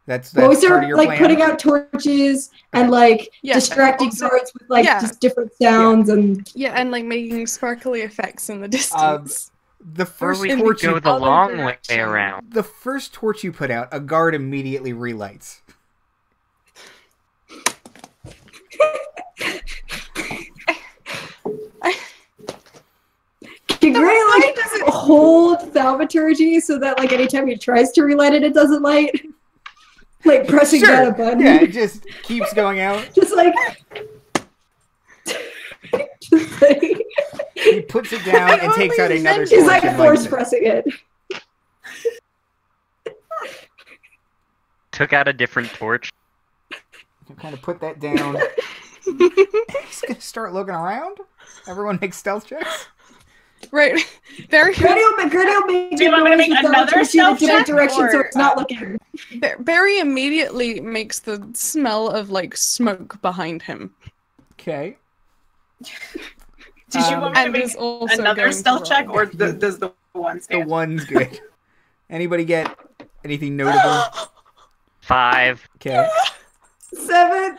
That's Well, we part of start your like plan? putting out torches and like Yeah. distracting Also- guards with like yeah. just different sounds and Yeah, and like making sparkly effects in the distance. The or first we could torch go you, the other long way direction. around. the first torch you put out, a guard immediately relights. can Granny like hold thaumaturgy so that like anytime he tries to relight it, it doesn't light? Like pressing Sure. down a button. Yeah, it just keeps going out. Just like just like He puts it down and takes out another torch. she's like and force lights it. pressing it. Took out a different torch. kind of put that down. He's gonna start looking around. Everyone make stealth checks. Right. Barry Granny will make Do you want me to make another stealth check, direction so or- it's not looking. Barry immediately makes the smell of like smoke behind him. Okay. Did you want me to And make is also another going to stealth roll. check, or does the one The stand? one's good. Anybody get anything notable? 5. Okay. 7.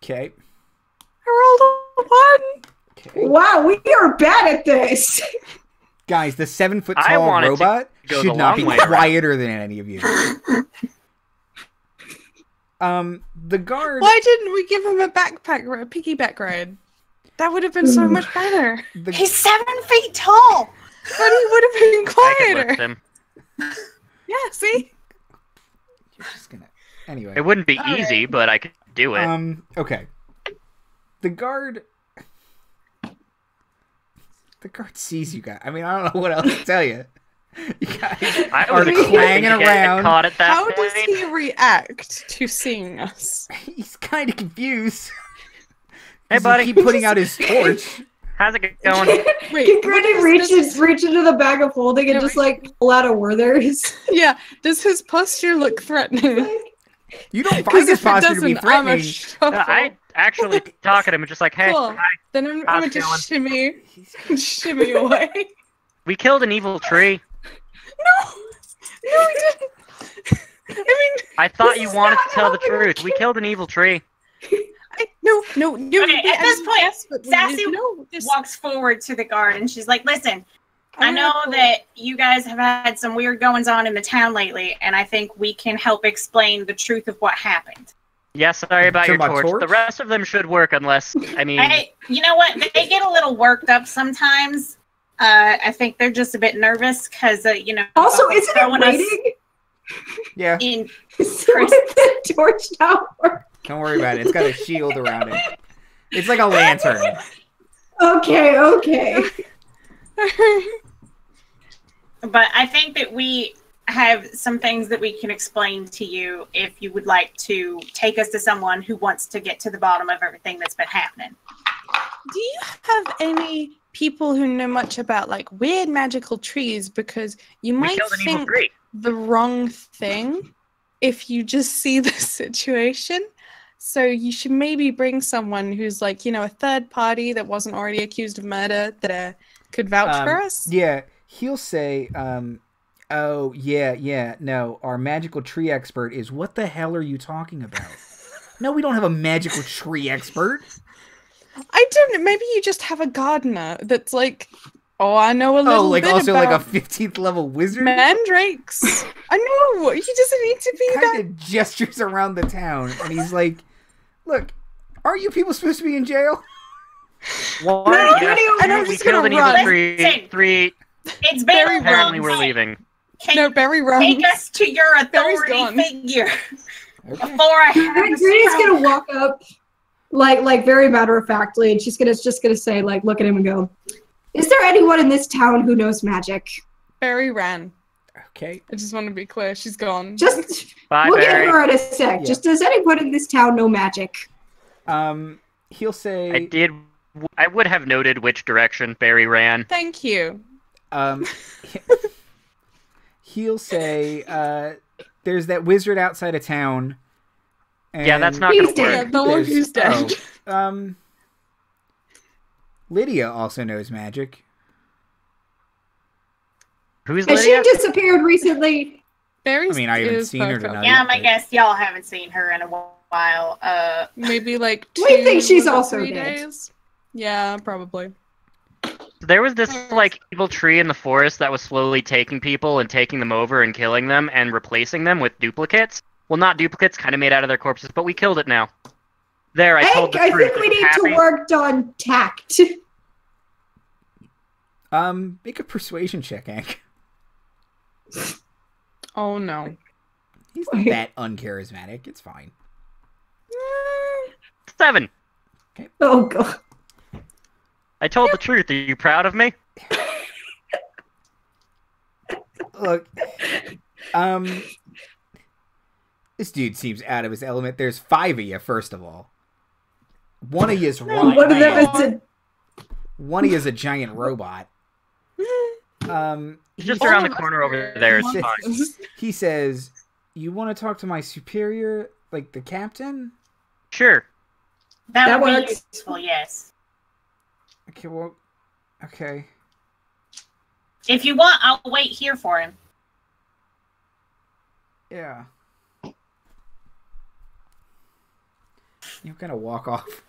Okay. I rolled a 1. Okay. Wow, we are bad at this. Guys, the 7-foot I tall wanted to robot go should the not be long way around. quieter than any of you. The guard. Why didn't we give him a piggyback ride? That would have been so much better. He's 7 feet tall. But he would have been I could lift quieter. him. Yeah, see? You're just gonna. Anyway. It wouldn't be All easy, right. but I could do it. Okay. The guard. The guard sees you guys. I mean, I don't know what else to tell you. You guys I are was expecting clanging to get around. caught at that How point. does he react to seeing us? He's kind of confused. Hey, 'Cause buddy. He keep putting out his torch. How's it going? Wait, Can what Granny does reach into the bag of holding and Yeah, just like pull out a Werther's? Yeah, does his posture look threatening? You don't Because find his if it posture to be doesn't, I'm a threatening. shuffle. I actually talk at him and just like, hey, Cool. hi. Then I'm How's gonna it just shimmy away. We killed an evil tree. No, we didn't. I mean, I thought This you is wanted not to tell the how we were truth. We killed an evil tree. no. Okay, at this point, Sassy no, just, walks forward to the guard and she's like, listen, I wanna know pull- that you guys have had some weird goings on in the town lately, and I think we can help explain the truth of what happened. Yeah, sorry about Talking your about torch. torch? The rest of them should work unless, I mean, You know what? They get a little worked up sometimes. I think they're just a bit nervous because, Also, isn't it throwing us raining? Yeah, in. So the torch tower. don't worry about it. It's got a shield around it. It's like a lantern. Okay. But I think that we have some things that we can explain to you if you would like to take us to someone who wants to get to the bottom of everything that's been happening. Do you have any people who know much about like weird magical trees? Because you we might killed an evil think tree. the wrong thing if you just see the situation. So you should maybe bring someone who's like, a third party that wasn't already accused of murder that could vouch for us. Yeah, he'll say, oh, yeah, no, our magical tree expert is, what the hell are you talking about? No, we don't have a magical tree expert. I don't know. Maybe you just have a gardener that's like, oh, I know a little Oh, like bit also about like a 15th level wizard? mandrakes. I know. He doesn't need to be that. Kind of gestures around the town, and he's like, look, aren't you people supposed to be in jail? One, No, yes, and I'm we just gonna killed an evil run. tree. Listen. 3, It's been Very a long apparently we're time. leaving. Can No, you Barry runs. take us to your Barry's authority gone. figure Okay. before I have Granny's a gonna walk up, like very matter of factly, and she's just gonna say, like, look at him and go, "Is there anyone in this town who knows magic?" Barry ran. Okay. I just want to be clear. She's gone. Just Bye, we'll Barry. get her in a sec. Yeah. Just does anyone in this town know magic? He'll say, I would have noted which direction Barry ran. Thank you. he'll say, there's that wizard outside of town. And Yeah, that's not He's going to dead. work. The one there's- who's dead. Lydia also knows magic. Who's Has Lydia? she disappeared recently? Barry's I mean, I haven't is seen her perfect. tonight. Yeah, I guess y'all haven't seen her in a while. Maybe like We think 2 she's or also 3 dead. days. Yeah, probably. There was this like evil tree in the forest that was slowly taking people and taking them over and killing them and replacing them with duplicates. Well, not duplicates, kind of made out of their corpses, but we killed it now. There, I told the I truth. think we It's need happy. to work on tact. Make a persuasion check, Hank. Oh no. He's not that uncharismatic. It's fine. 7. Oh god. I told the truth. Are you proud of me? Look, This dude seems out of his element. There's 5 of you, first of all. One of you is One of them is a giant robot. He's just around the corner over there. It's fine. He says, "You want to talk to my superior, like the captain?" Sure. That would works. be useful, yes. Okay, well, okay. If you want, I'll wait here for him. Yeah. You kind of walk off.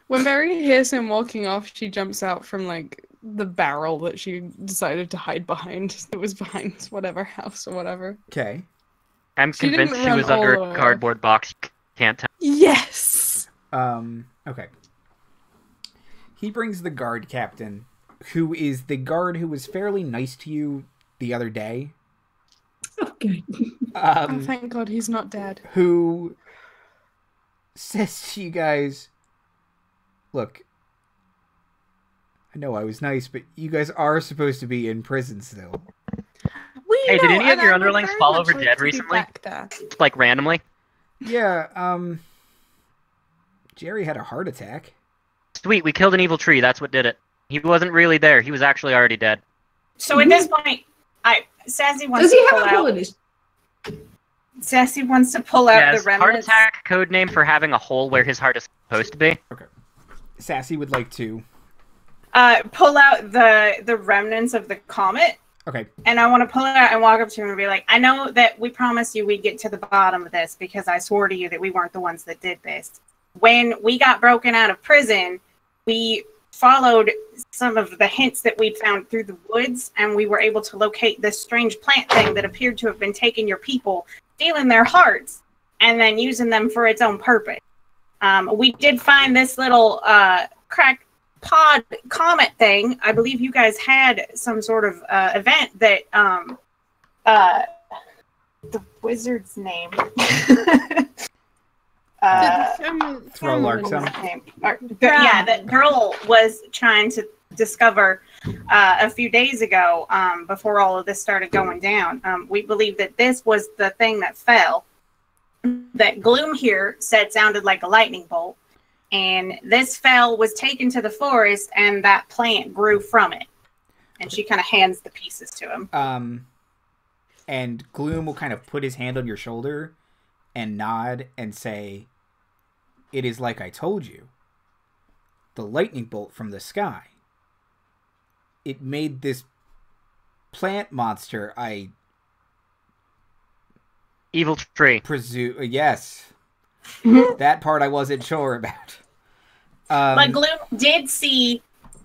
When Barry hears him walking off, she jumps out from like the barrel that she decided to hide behind. It was behind whatever house or whatever. Okay. I'm She convinced didn't she run was under all the a way. cardboard box. Can't tell. Yes. Okay. He brings the guard captain, who is the guard who was fairly nice to you the other day. Okay. Oh, thank God he's not dead. Who says to you guys, "Look, I know I was nice, but you guys are supposed to be in prison still." Hey, did any of your underlings fall over dead recently? Like randomly? Yeah, Jerry had a heart attack. Sweet, we killed an evil tree. That's what did it. He wasn't really there. He was actually already dead. So at this point, Sassy wants Does he to have pull a hole out. in his... Sassy wants to pull out Yes, the heart remnants. attack code name for having a hole where his heart is supposed to be. Sassy would like to. Pull out the remnants of the comet. Okay. And I want to pull it out and walk up to him and be like, I know that we promised you we'd get to the bottom of this because I swore to you that we weren't the ones that did this. When we got broken out of prison, we followed some of the hints that we'd found through the woods, and we were able to locate this strange plant thing that appeared to have been taking your people, stealing their hearts, and then using them for its own purpose. We did find this little crack pod comet thing. I believe you guys had some sort of event that the wizard's name. Throw Larkson. Yeah, that girl was trying to discover a few days ago, before all of this started going down. We believe that this was the thing that fell. That Gloom here said sounded like a lightning bolt. And this fell, was taken to the forest, and that plant grew from it. And she kind of hands the pieces to him. And Gloom will kind of put his hand on your shoulder and nod and say, "It is like I told you. The lightning bolt from the sky. It made this plant monster, I Evil tree. presume." Yes. That part I wasn't sure about. But Gloom did see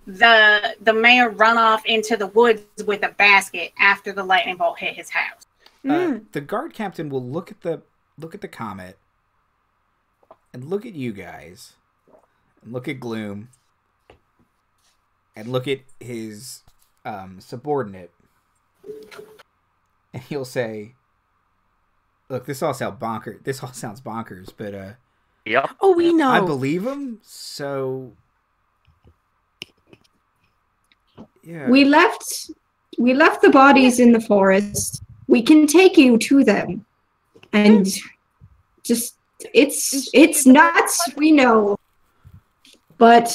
the mayor run off into the woods with a basket after the lightning bolt hit his house. The guard captain will look at the comet and look at you guys and look at Gloom and look at his subordinate, and he'll say, "Look, this all sounds bonkers, but Yep. Oh, we know. I believe him, so yeah." We left the bodies in the forest. We can take you to them. And just it's nuts, we know. But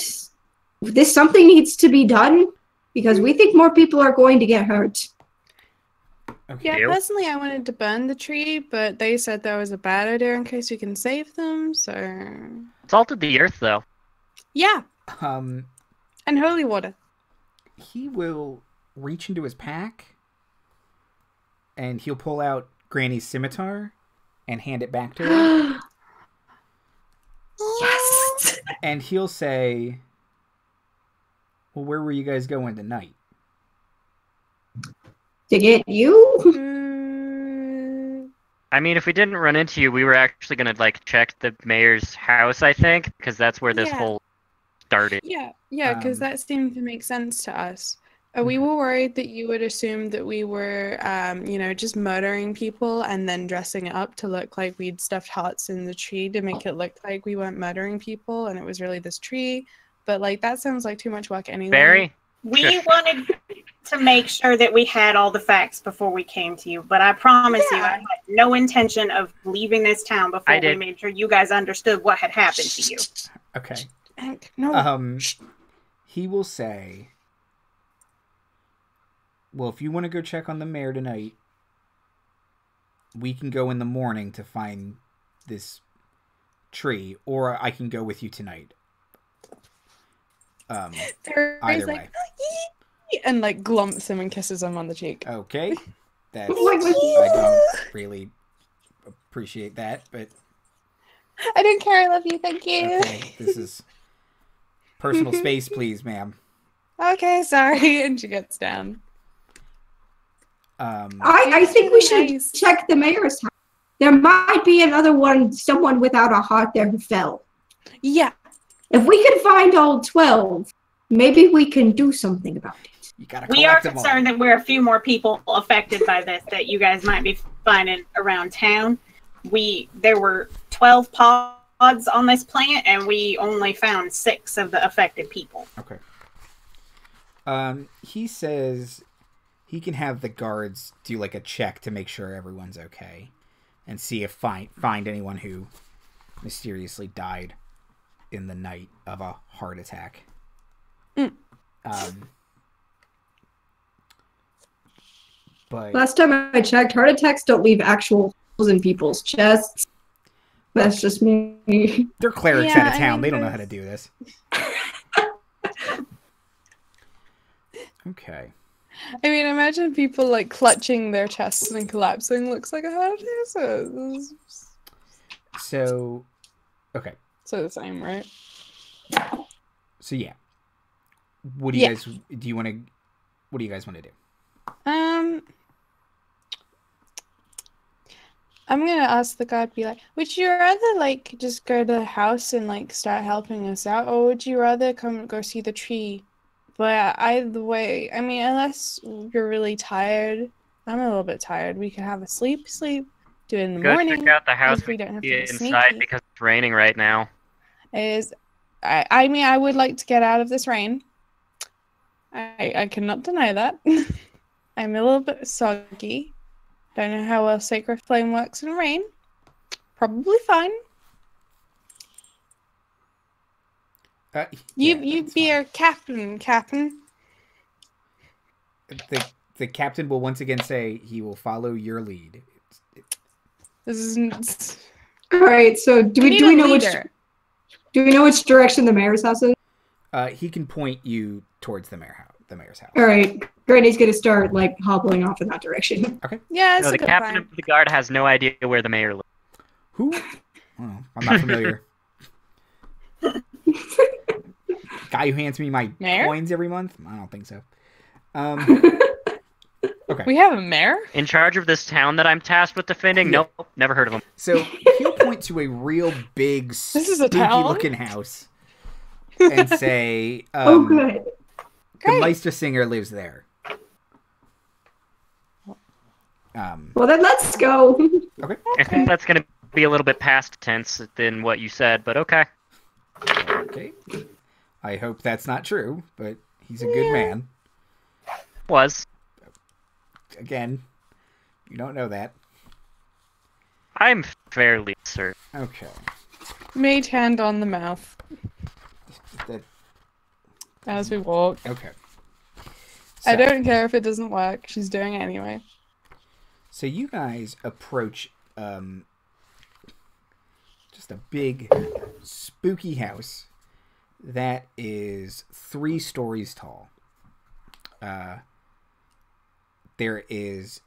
something needs to be done because we think more people are going to get hurt. Okay. Yeah, personally, I wanted to burn the tree, but they said that was a bad idea in case we can save them, so... Salted the earth, though. Yeah, Um, and holy water. he will reach into his pack and he'll pull out Granny's scimitar and hand it back to her. Yes! And he'll say, "Well, where were you guys going tonight?" To get you? I mean, if we didn't run into you, we were actually gonna check the mayor's house, I think, because that's where this Yeah. whole started. Yeah, because that seemed to make sense to us. We Okay. were worried that you would assume that we were, just murdering people and then dressing it up to look like we'd stuffed hearts in the tree to make it look like we weren't murdering people and it was really this tree. But, that sounds like too much work anyway. Barry, We wanted to make sure that we had all the facts before we came to you, but I promise you, I had no intention of leaving this town before we made sure you guys understood what had happened to you. Okay. No. He will say, well, if you want to go check on the mayor tonight, we can go in the morning to find this tree, or I can go with you tonight. Either way. And like glumps him and kisses him on the cheek. Okay. That's I don't really appreciate that, but I don't care, I love you, thank you. Okay, this is personal space, please, ma'am. Okay, sorry. And she gets down. I think we should check the mayor's house. There might be another one, someone without a heart there who fell. Yeah. If we can find all 12, maybe we can do something about it. We are concerned that we're a few more people affected by this that you guys might be finding around town. There were 12 pods on this plant, and we only found 6 of the affected people. Okay. He says he can have the guards do like a check to make sure everyone's okay, and see if find anyone who mysteriously died in the night of a heart attack. But last time I checked, heart attacks don't leave actual holes in people's chests. That's just me. They're clerics out of town. They don't know how to do this. Okay. I mean, imagine people like clutching their chests and collapsing. Looks like a heart attack. So, okay. So the same, right? So yeah. What do you guys? Do you want to? What do you guys want to do? I'm gonna ask the guard, be like, would you rather like just go to the house and like start helping us out, or would you rather go see the tree? But either way, I mean, unless you're really tired, I'm a little bit tired. We can have a sleep, do it in the morning. Check out the house. We don't have to be inside sneaky. because it's raining right now. I mean, I would like to get out of this rain. I cannot deny that. I'm a little bit soggy. Don't know how well Sacred Flame works in rain. Probably fine. You be our captain. The captain will once again say he will follow your lead. This isn't. All right. So do we know which direction the mayor's house is? He can point you towards the mayor's house. All right. Granny's gonna start like hobbling off in that direction. Okay. Yeah. No, the captain of the guard has no idea where the mayor lives. Who? Oh, I'm not familiar. Guy who hands me my coins every month? I don't think so. Okay. We have a mayor? In charge of this town that I'm tasked with defending? Yeah. Nope, never heard of him. So he'll point to a real big, spooky-looking house and say, "Oh, good. The Meister Singer lives there." Well, then let's go. Okay. I think that's going to be a little bit past tense than what you said, but okay. Okay. I hope that's not true, but he's a good man. Was. Again, you don't know that. I'm fairly certain. Okay. Mage hand on the mouth. As we walk. Okay. So, I don't care if it doesn't work. She's doing it anyway. So you guys approach just a big, spooky house that is 3 stories tall. There is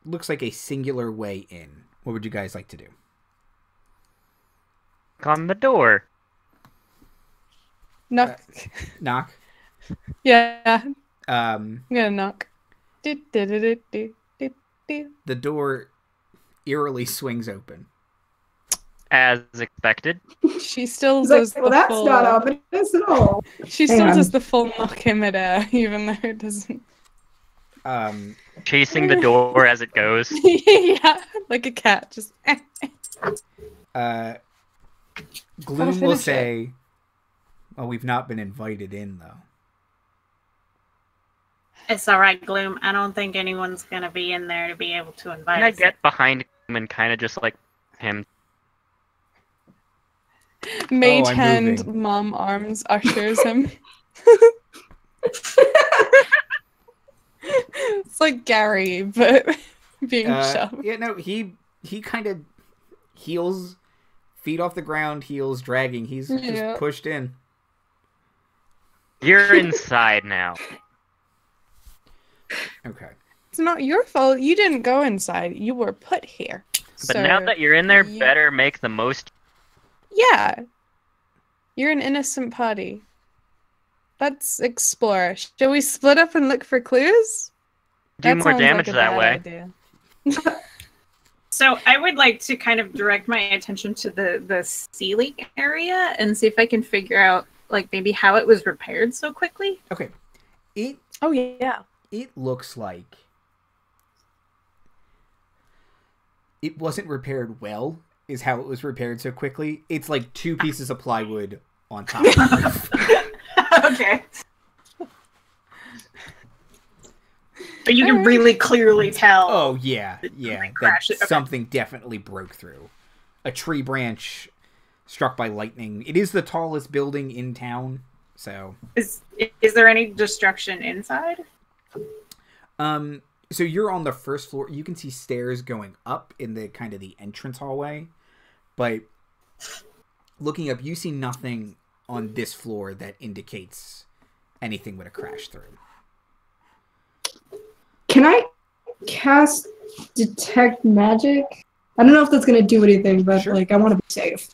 looks like a singular way in. What would you guys like to do? Knock on the door. Knock. Knock? Yeah. I'm gonna knock. The door eerily swings open. As expected. She still does the that's full... not ominous at all. She still does the full knock in midair, even though it doesn't... Chasing the door as it goes. Yeah, like a cat, just... Gloom will say, "Well, we've not been invited in, though." It's all right, Gloom. I don't think anyone's gonna be in there to be able to invite Can I us. get behind him and kind of just like him? Mage I'm hand, moving. mom arms ushers him. It's like Gary, but being shoved. Yeah, no, he kind of heels, feet off the ground, heels dragging. He's just pushed in. You're inside now. Okay. It's not your fault. You didn't go inside. You were put here. But now that you're in there, better make the most. Yeah. You're an innocent party. Let's explore. Shall we split up and look for clues? Do more damage that way. Idea. So I would like to kind of direct my attention to the ceiling area and see if I can figure out, like, maybe how it was repaired so quickly. Okay. Oh, yeah. It looks like it wasn't repaired well, is how it was repaired so quickly. It's like 2 pieces of plywood on top of it. Okay. But you can really clearly tell. Oh, yeah. That something definitely broke through. A tree branch struck by lightning. It is the tallest building in town, so... Is there any destruction inside? So you're on the first floor. You can see stairs going up in the kind of the entrance hallway, but looking up, you see nothing on this floor that indicates anything would have crashed through. Can I cast Detect Magic? I don't know if that's going to do anything, but Sure. like I want to be safe.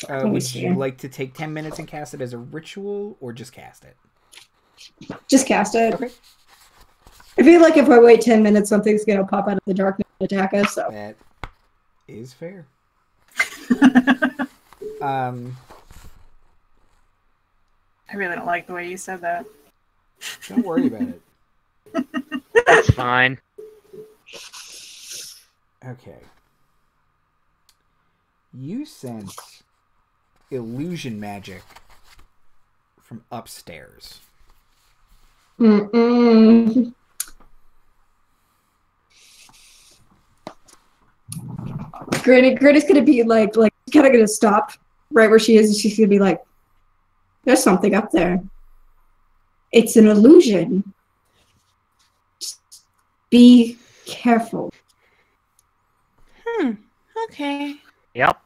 Would you like to take 10 minutes and cast it as a ritual, or just cast it? Just cast it. Okay. I feel like if I wait 10 minutes, something's going to pop out of the darkness and attack us. So That is fair. I really don't like the way you said that. Don't worry about it. That's fine. Okay. You sense illusion magic from upstairs. Mm-mm. Granny's gonna be like kind of gonna stop right where she is, and she's gonna be like, "There's something up there. It's an illusion. Just be careful." Okay. Yep.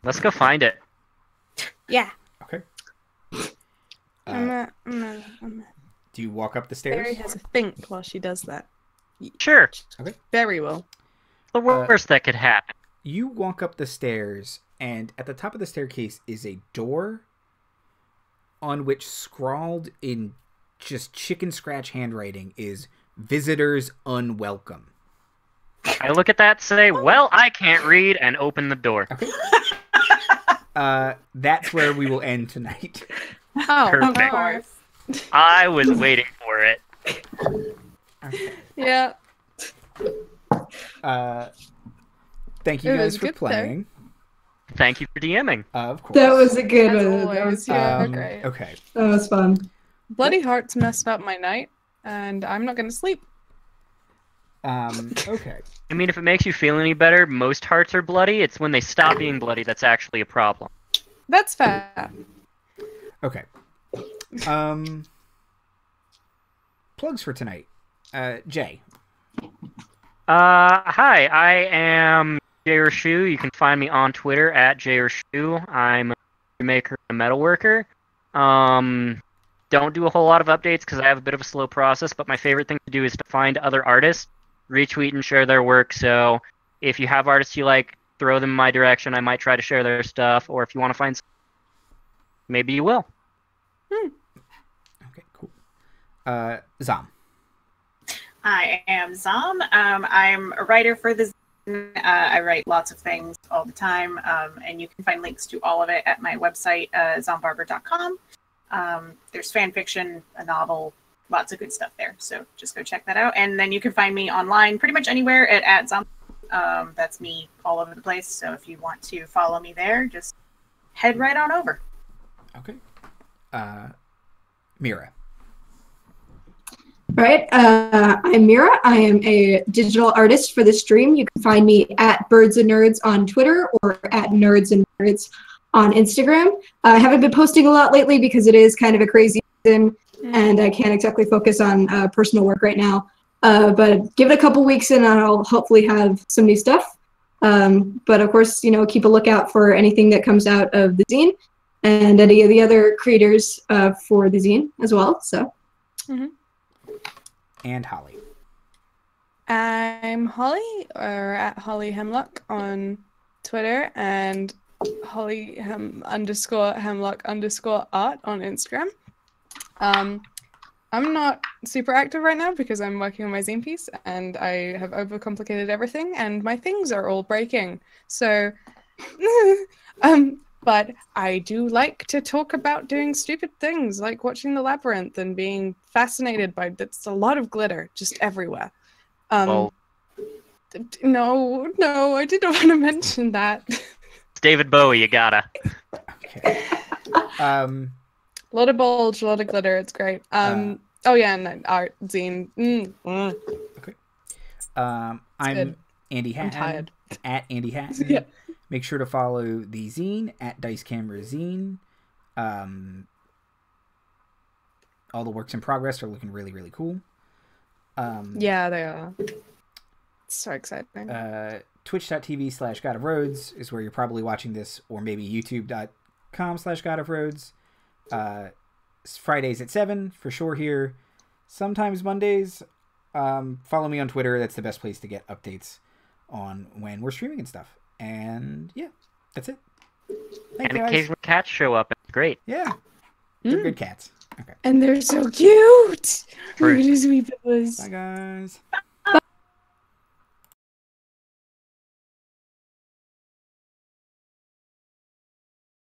Let's go find it. Yeah. Okay. I'm Do you walk up the stairs? Barry has a think while she does that. Sure. Okay. Very well. The worst that could happen. You walk up the stairs, and at the top of the staircase is a door on which, scrawled in just chicken scratch handwriting, is "Visitors Unwelcome." I look at that, say, well, I can't read, and open the door. Okay. That's where we will end tonight. Oh, Perfect. of course. I was waiting for it. Okay. Yeah. Thank you It guys was for good, playing. Thank you for DMing. Of course. That was a good As one. That always, was, yeah, great. Okay. that was fun. Bloody Hearts messed up my night, and I'm not going to sleep. Okay. I mean, if it makes you feel any better, most hearts are bloody. It's when they stop being bloody that's actually a problem. That's fair. Okay. Plugs for tonight. Jay. Hi, I am Jay Rashu. You can find me on Twitter at Jay Rashu. I'm a maker and a metalworker. Don't do a whole lot of updates because I have a bit of a slow process, but my favorite thing to do is to find other artists, retweet and share their work. So if you have artists you like, throw them in my direction. I might try to share their stuff, or if you want to find maybe you will. Okay, cool. Zom. I am Zom. I'm a writer for the zine. I write lots of things all the time, and you can find links to all of it at my website, zombarber.com. There's fan fiction, a novel, lots of good stuff there. So just go check that out. And then you can find me online pretty much anywhere at Zom. That's me all over the place. So if you want to follow me there, just head right on over. Okay. Mira. Right. I'm Mira. I am a digital artist for the stream. You can find me at Birds and Nerds on Twitter or at Nerds and Nerds on Instagram. I haven't been posting a lot lately because it is kind of a crazy season and I can't exactly focus on personal work right now. But give it a couple weeks and I'll hopefully have some new stuff. But of course, keep a lookout for anything that comes out of the zine and any of the other creators for the zine as well. So. Mm-hmm. And Holly. I'm Holly, or at Holly Hemlock on Twitter, and Holly _Hemlock_art on Instagram. I'm not super active right now because I'm working on my zine piece, and I have overcomplicated everything, and my things are all breaking. So, but I do like to talk about doing stupid things, like watching The Labyrinth and being fascinated by it's a lot of glitter just everywhere. No, I didn't want to mention that. It's David Bowie, you gotta. Okay. A lot of bulge, a lot of glitter. It's great. Oh yeah, and art zine. Okay. I'm good. Andy Hatton. I'm tired. At Andy Hatton. Yeah. Make sure to follow the zine at Dice Camera Zine. All the works in progress are looking really, really cool. Yeah, they are. It's so exciting. Twitch.tv/God of Roads is where you're probably watching this, or maybe youtube.com/God of Roads. Fridays at 7 for sure here. Sometimes Mondays. Follow me on Twitter. That's the best place to get updates on when we're streaming and stuff. And yeah, that's it. Thanks, and guys. occasionally cats show up. It's great. Yeah, they're good cats. Okay. And they're so cute. True. Really sweet fellas. Bye, guys.